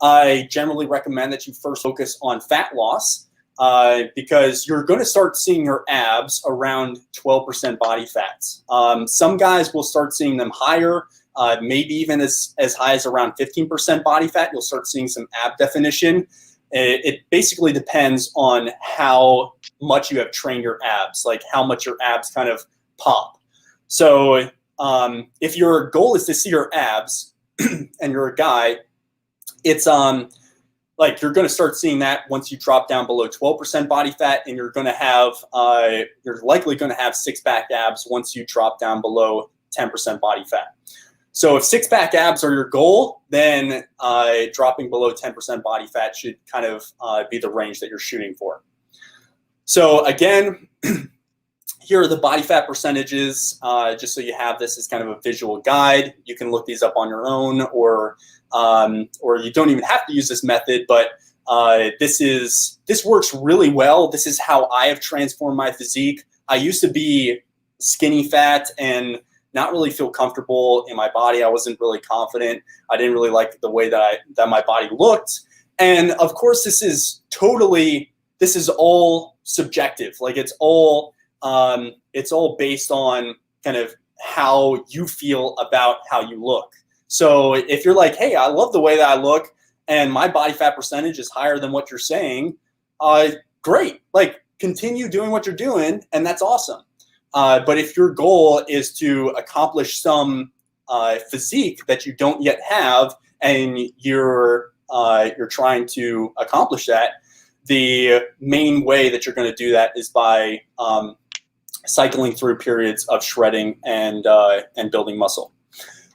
I generally recommend that you first focus on fat loss because you're going to start seeing your abs around 12% body fat. Some guys will start seeing them higher, maybe even as high as around 15% body fat. You'll start seeing some ab definition. It basically depends on how much you have trained your abs, like how much your abs kind of pop. So if your goal is to see your abs and you're a guy, it's like you're going to start seeing that once you drop down below 12% body fat, and you're going to have you're likely going to have six-pack abs once you drop down below 10% body fat. So if six-pack abs are your goal, then dropping below 10% body fat should kind of be the range that you're shooting for. So again, here are the body fat percentages, just so you have this as kind of a visual guide. You can look these up on your own, or you don't even have to use this method, but this works really well. This is how I have transformed my physique. I used to be skinny fat and not really feel comfortable in my body. I wasn't really confident. I didn't really like the way that my body looked. And of course, this is all subjective. Like it's all based on kind of how you feel about how you look. So if you're like, hey, I love the way that I look and my body fat percentage is higher than what you're saying, great. Like continue doing what you're doing, and that's awesome. But if your goal is to accomplish some physique that you don't yet have, and you're trying to accomplish that, the main way that you're going to do that is by cycling through periods of shredding and building muscle.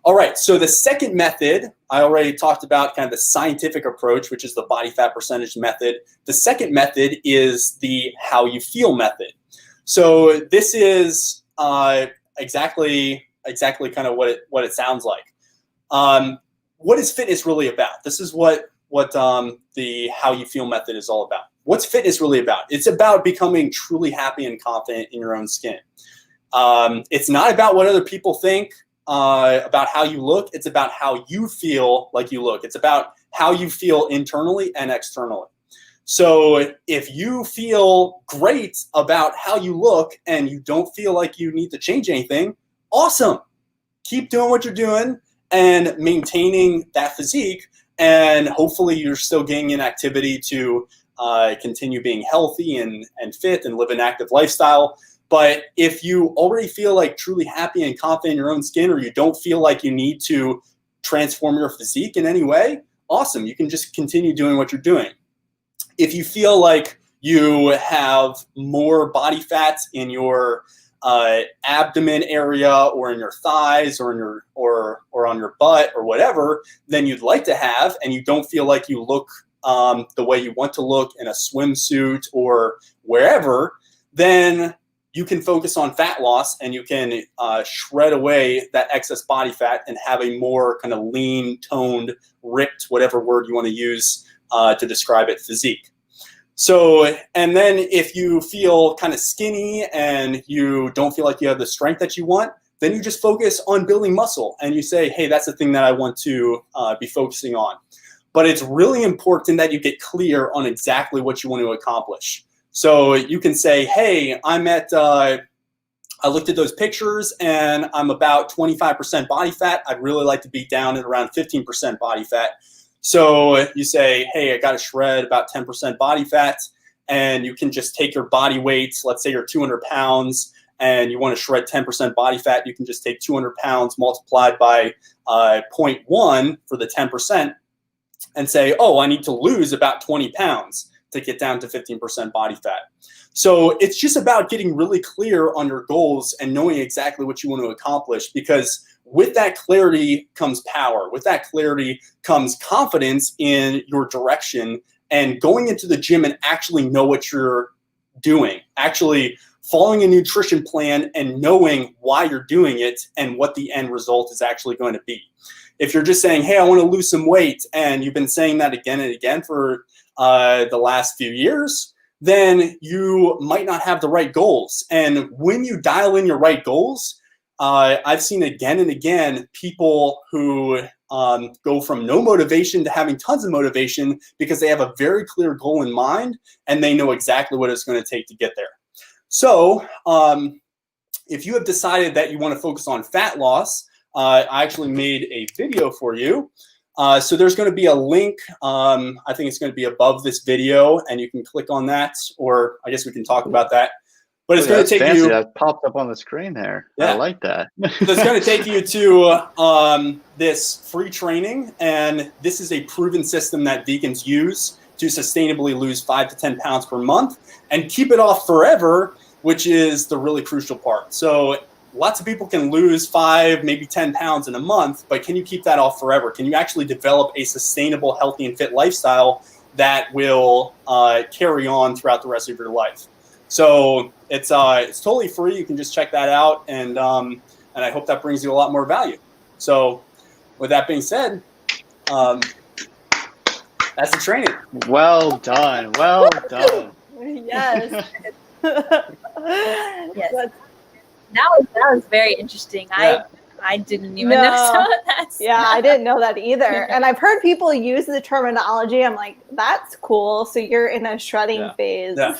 All right, so the second method, I already talked about kind of the scientific approach, which is the body fat percentage method. The second method is the how you feel method. So this is exactly kind of what it sounds like. What is fitness really about? This is what the how you feel method is all about. What's fitness really about? It's about becoming truly happy and confident in your own skin. It's not about what other people think about how you look. It's about how you feel like you look. It's about how you feel internally and externally. So if you feel great about how you look and you don't feel like you need to change anything, awesome. Keep doing what you're doing and maintaining that physique, and hopefully you're still getting in activity to continue being healthy and fit and live an active lifestyle. But if you already feel like truly happy and confident in your own skin, or you don't feel like you need to transform your physique in any way, awesome. You can just continue doing what you're doing. If you feel like you have more body fat in your abdomen area or in your thighs or in your or on your butt or whatever than you'd like to have, and you don't feel like you look the way you want to look in a swimsuit or wherever, then you can focus on fat loss and you can shred away that excess body fat and have a more kind of lean, toned, ripped, whatever word you want to use to describe it, physique. So, and then if you feel kind of skinny and you don't feel like you have the strength that you want, then you just focus on building muscle and you say, hey, that's the thing that I want to be focusing on. But it's really important that you get clear on exactly what you want to accomplish. So you can say, hey, I looked at those pictures and I'm about 25% body fat. I'd really like to be down at around 15% body fat. So you say, hey, I got to shred about 10% body fat, and you can just take your body weight. Let's say you're 200 pounds and you want to shred 10% body fat. You can just take 200 pounds multiplied by 0.1 for the 10% and say, oh, I need to lose about 20 pounds to get down to 15% body fat. So it's just about getting really clear on your goals and knowing exactly what you want to accomplish, because with that clarity comes power. With that clarity comes confidence in your direction and going into the gym and actually know what you're doing, actually following a nutrition plan and knowing why you're doing it and what the end result is actually going to be. If you're just saying, hey, I want to lose some weight, and you've been saying that again and again for the last few years, then you might not have the right goals. And when you dial in your right goals, I've seen again and again people who go from no motivation to having tons of motivation because they have a very clear goal in mind and they know exactly what it's going to take to get there. So if you have decided that you want to focus on fat loss, I actually made a video for you. So there's going to be a link. I think it's going to be above this video, and you can click on that, or I guess we can talk about that. But it's going to take fancy. you. That popped up on the screen there. Yeah. I like that. So it's going to take you to this free training, and this is a proven system that vegans use to sustainably lose 5 to 10 pounds per month and keep it off forever, which is the really crucial part. So lots of people can lose 5, maybe 10 pounds in a month, but can you keep that off forever? Can you actually develop a sustainable, healthy, and fit lifestyle that will carry on throughout the rest of your life? So it's totally free. You can just check that out, and I hope that brings you a lot more value. So with that being said, that's the training. Well done. Well done. Yes. Yes. That was very interesting. Yeah. I didn't even know some of that stuff. Yeah, I didn't know that either. And I've heard people use the terminology. I'm like, that's cool. So you're in a shredding phase. Yeah.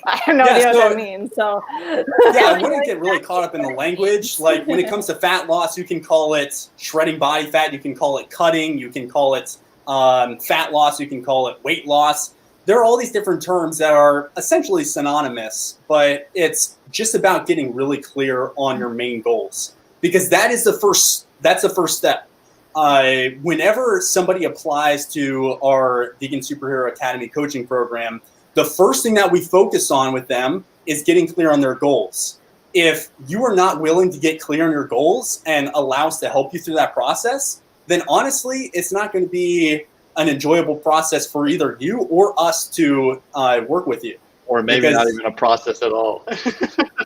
I have no idea what that means. So yeah, I wouldn't get really caught up in the language. Like when it comes to fat loss, you can call it shredding body fat. You can call it cutting. You can call it fat loss. You can call it weight loss. There are all these different terms that are essentially synonymous, but it's just about getting really clear on your main goals, because that's the first step. Whenever somebody applies to our Vegan Superhero Academy coaching program, the first thing that we focus on with them is getting clear on their goals. If you are not willing to get clear on your goals and allow us to help you through that process, then honestly, it's not going to be an enjoyable process for either you or us to work with you. Or maybe not even a process at all.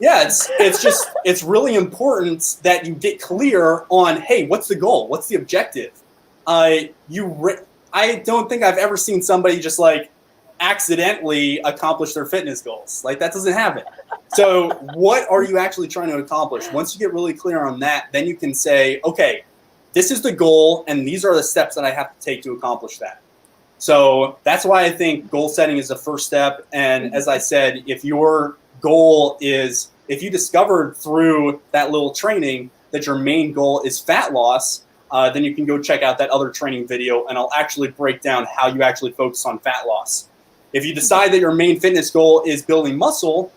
Yeah, it's really important that you get clear on, hey, what's the goal? What's the objective? I don't think I've ever seen somebody just like accidentally accomplish their fitness goals. Like that doesn't happen. So what are you actually trying to accomplish? Once you get really clear on that, then you can say, okay, this is the goal and these are the steps that I have to take to accomplish that. So that's why I think goal setting is the first step. And as I said, if your goal is, if you discovered through that little training that your main goal is fat loss, then you can go check out that other training video and I'll actually break down how you actually focus on fat loss. If you decide that your main fitness goal is building muscle,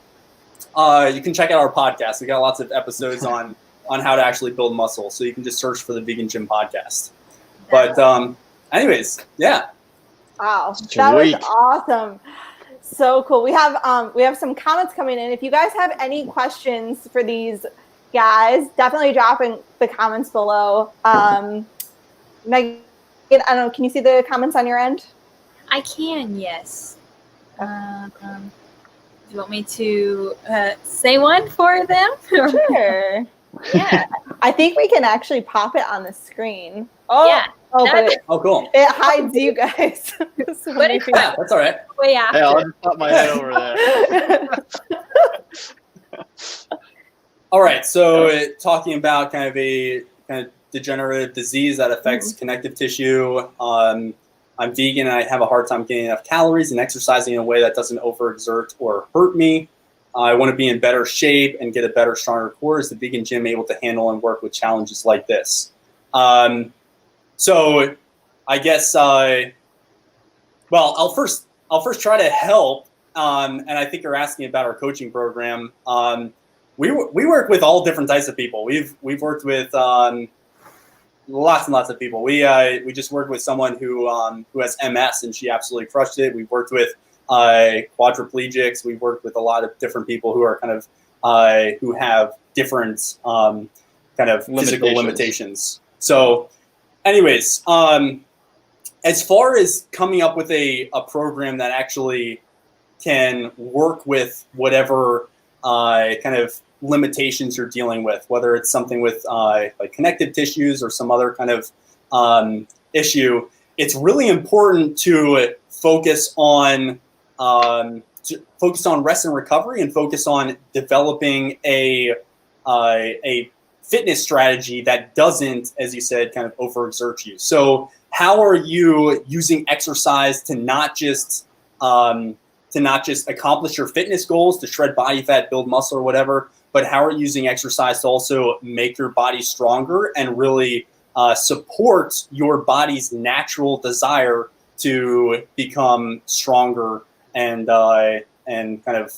you can check out our podcast. We got lots of episodes on how to actually build muscle. So you can just search for the Vegan Gym Podcast. But anyways, yeah. Wow, that was awesome. So cool. We have some comments coming in. If you guys have any questions for these guys, definitely drop in the comments below. Megan, I don't know, can you see the comments on your end? I can, yes. Do you want me to say one for them? Sure. Yeah. I think we can actually pop it on the screen. Oh, yeah. Oh, cool. It hides you guys. Yeah, that's all right. Way after. Yeah, I'll just pop my head over there. All right, so talking about kind of degenerative disease that affects connective tissue. I'm vegan and I have a hard time getting enough calories and exercising in a way that doesn't overexert or hurt me. I want to be in better shape and get a better, stronger core. Is the vegan gym able to handle and work with challenges like this? So I guess, well, I'll first try to help. And I think you're asking about our coaching program. We work with all different types of people. We've worked with lots and lots of people. We just worked with someone who has MS and she absolutely crushed it. We've worked with quadriplegics. We've worked with a lot of different people who are kind of who have different kind of physical limitations. So, anyways, as far as coming up with a program that actually can work with whatever kind of limitations you're dealing with, whether it's something with like connective tissues or some other kind of issue, it's really important to focus on rest and recovery and focus on developing a fitness strategy that doesn't, as you said, kind of overexert you. So how are you using exercise to not just accomplish your fitness goals, to shred body fat, build muscle or whatever, but how are you using exercise to also make your body stronger and really support your body's natural desire to become stronger and kind of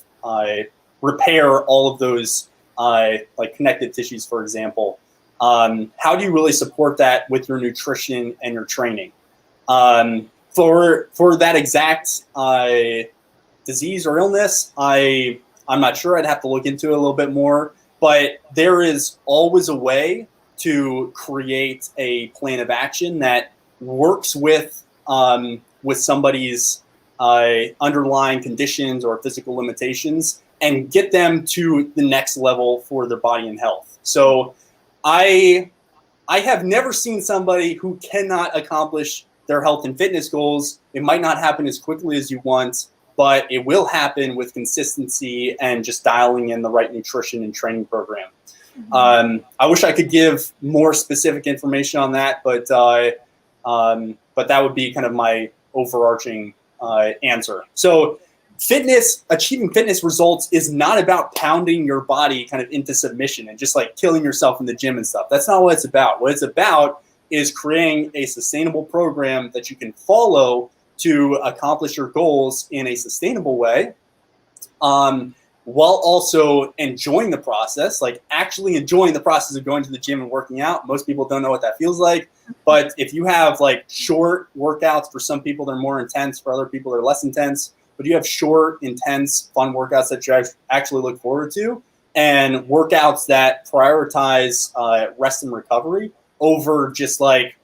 repair all of those like connective tissues, for example. How do you really support that with your nutrition and your training? For that exact disease or illness, I'm not sure. I'd have to look into it a little bit more. But there is always a way to create a plan of action that works with somebody's underlying conditions or physical limitations and get them to the next level for their body and health. So I have never seen somebody who cannot accomplish their health and fitness goals. It might not happen as quickly as you want, but it will happen with consistency and just dialing in the right nutrition and training program. I wish I could give more specific information on that, but that would be kind of my overarching answer. So achieving fitness results is not about pounding your body kind of into submission and just like killing yourself in the gym and stuff. That's not what it's about. What it's about is creating a sustainable program that you can follow to accomplish your goals in a sustainable way, while also enjoying the process, like actually enjoying the process of going to the gym and working out. Most people don't know what that feels like, but if you have like short workouts, for some people they're more intense, for other people they're less intense, but you have short, intense, fun workouts that you actually look forward to, and workouts that prioritize rest and recovery over just like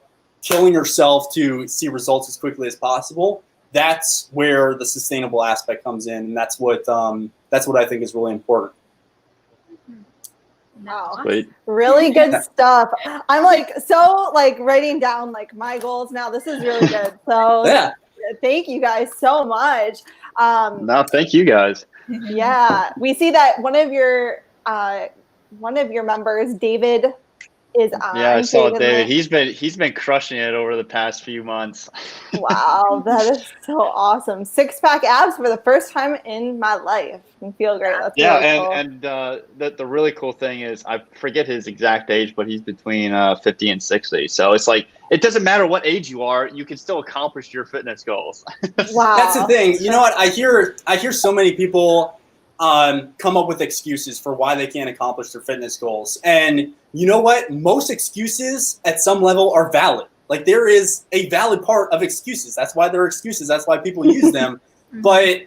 killing yourself to see results as quickly as possible. That's where the sustainable aspect comes in, and that's what I think is really important. Wow. Sweet. Really good stuff. I'm like so like writing down like my goals now. This is really good. So Yeah. Thank you guys so much. No, thank you guys. Yeah, we see that one of your members, David, is on. Yeah, I saw David. David. He's been crushing it over the past few months. Wow, that is so awesome. 6-pack abs for the first time in my life. I feel great. That's Yeah, really cool. and the really cool thing is, I forget his exact age, but he's between 50 and 60. So it's like, it doesn't matter what age you are, you can still accomplish your fitness goals. Wow. That's the thing. You know what? I hear so many people come up with excuses for why they can't accomplish their fitness goals. And you know what? Most excuses at some level are valid. Like, there is a valid part of excuses. That's why they're excuses. That's why people use them. But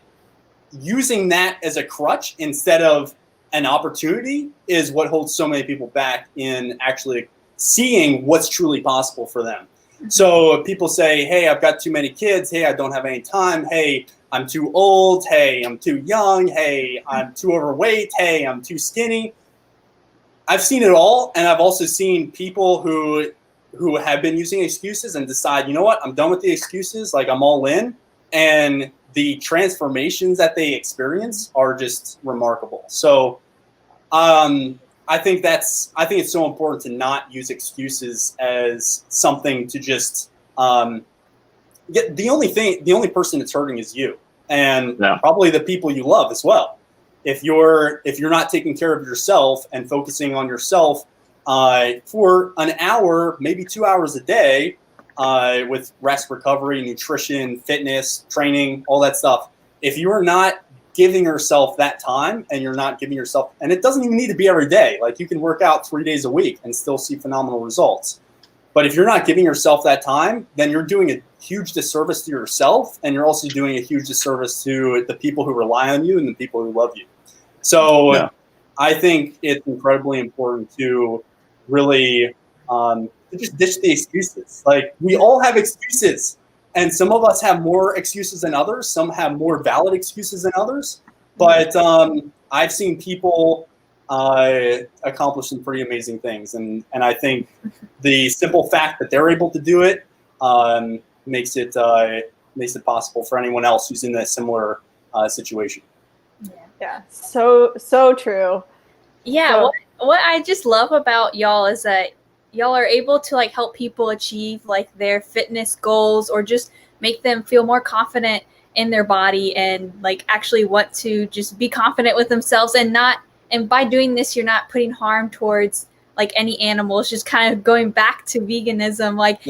using that as a crutch instead of an opportunity is what holds so many people back in actually seeing what's truly possible for them. So people say, hey, I've got too many kids. Hey, I don't have any time. Hey, I'm too old. Hey, I'm too young. Hey, I'm too overweight. Hey, I'm too skinny. I've seen it all. And I've also seen people who have been using excuses and decide, you know what, I'm done with the excuses. Like, I'm all in. And the transformations that they experience are just remarkable. So I think it's so important to not use excuses as something to just the only person that's hurting is you, and probably the people you love as well. If you're not taking care of yourself and focusing on yourself for an hour, maybe 2 hours a day, with rest, recovery, nutrition, fitness, training, all that stuff, if you are not giving yourself that time, and you're not giving yourself, and it doesn't even need to be every day. Like, you can work out 3 days a week and still see phenomenal results. But if you're not giving yourself that time, then you're doing a huge disservice to yourself, and you're also doing a huge disservice to the people who rely on you and the people who love you. So I think it's incredibly important to really just ditch the excuses. Like, we all have excuses. And some of us have more excuses than others. Some have more valid excuses than others. But I've seen people accomplish some pretty amazing things. And I think the simple fact that they're able to do it makes it possible for anyone else who's in a similar situation. Yeah, so true. Yeah, So, what I just love about y'all is that y'all are able to like help people achieve like their fitness goals, or just make them feel more confident in their body, and like actually want to just be confident with themselves, and by doing this, you're not putting harm towards like any animals. Just kind of going back to veganism, like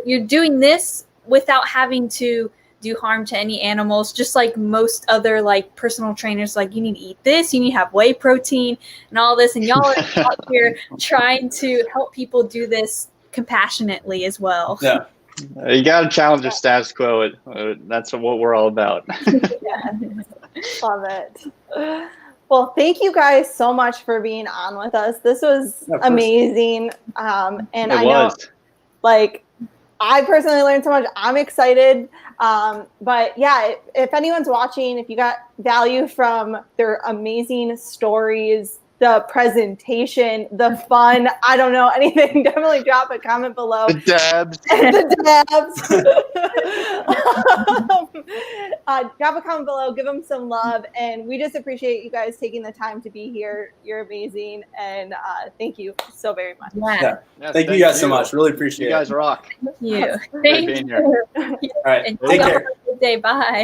you're doing this without having to do harm to any animals, just like most other like personal trainers. Like, you need to eat this, you need to have whey protein and all this, and y'all are out here trying to help people do this compassionately as well. Yeah, you got to challenge the status quo. That's what we're all about. Love it. Well, thank you guys so much for being on with us. This was amazing. And I know, like, I personally learned so much. I'm excited. But yeah, if anyone's watching, if you got value from their amazing stories, the presentation, the fun, I don't know, anything, definitely drop a comment below. The dabs. Drop a comment below, give them some love, and we just appreciate you guys taking the time to be here. You're amazing, and thank you so very much. Yeah. Thank you guys so much. Really appreciate it. You guys rock. Thank you. Great being here. All right. And take care. Have a good day. Bye.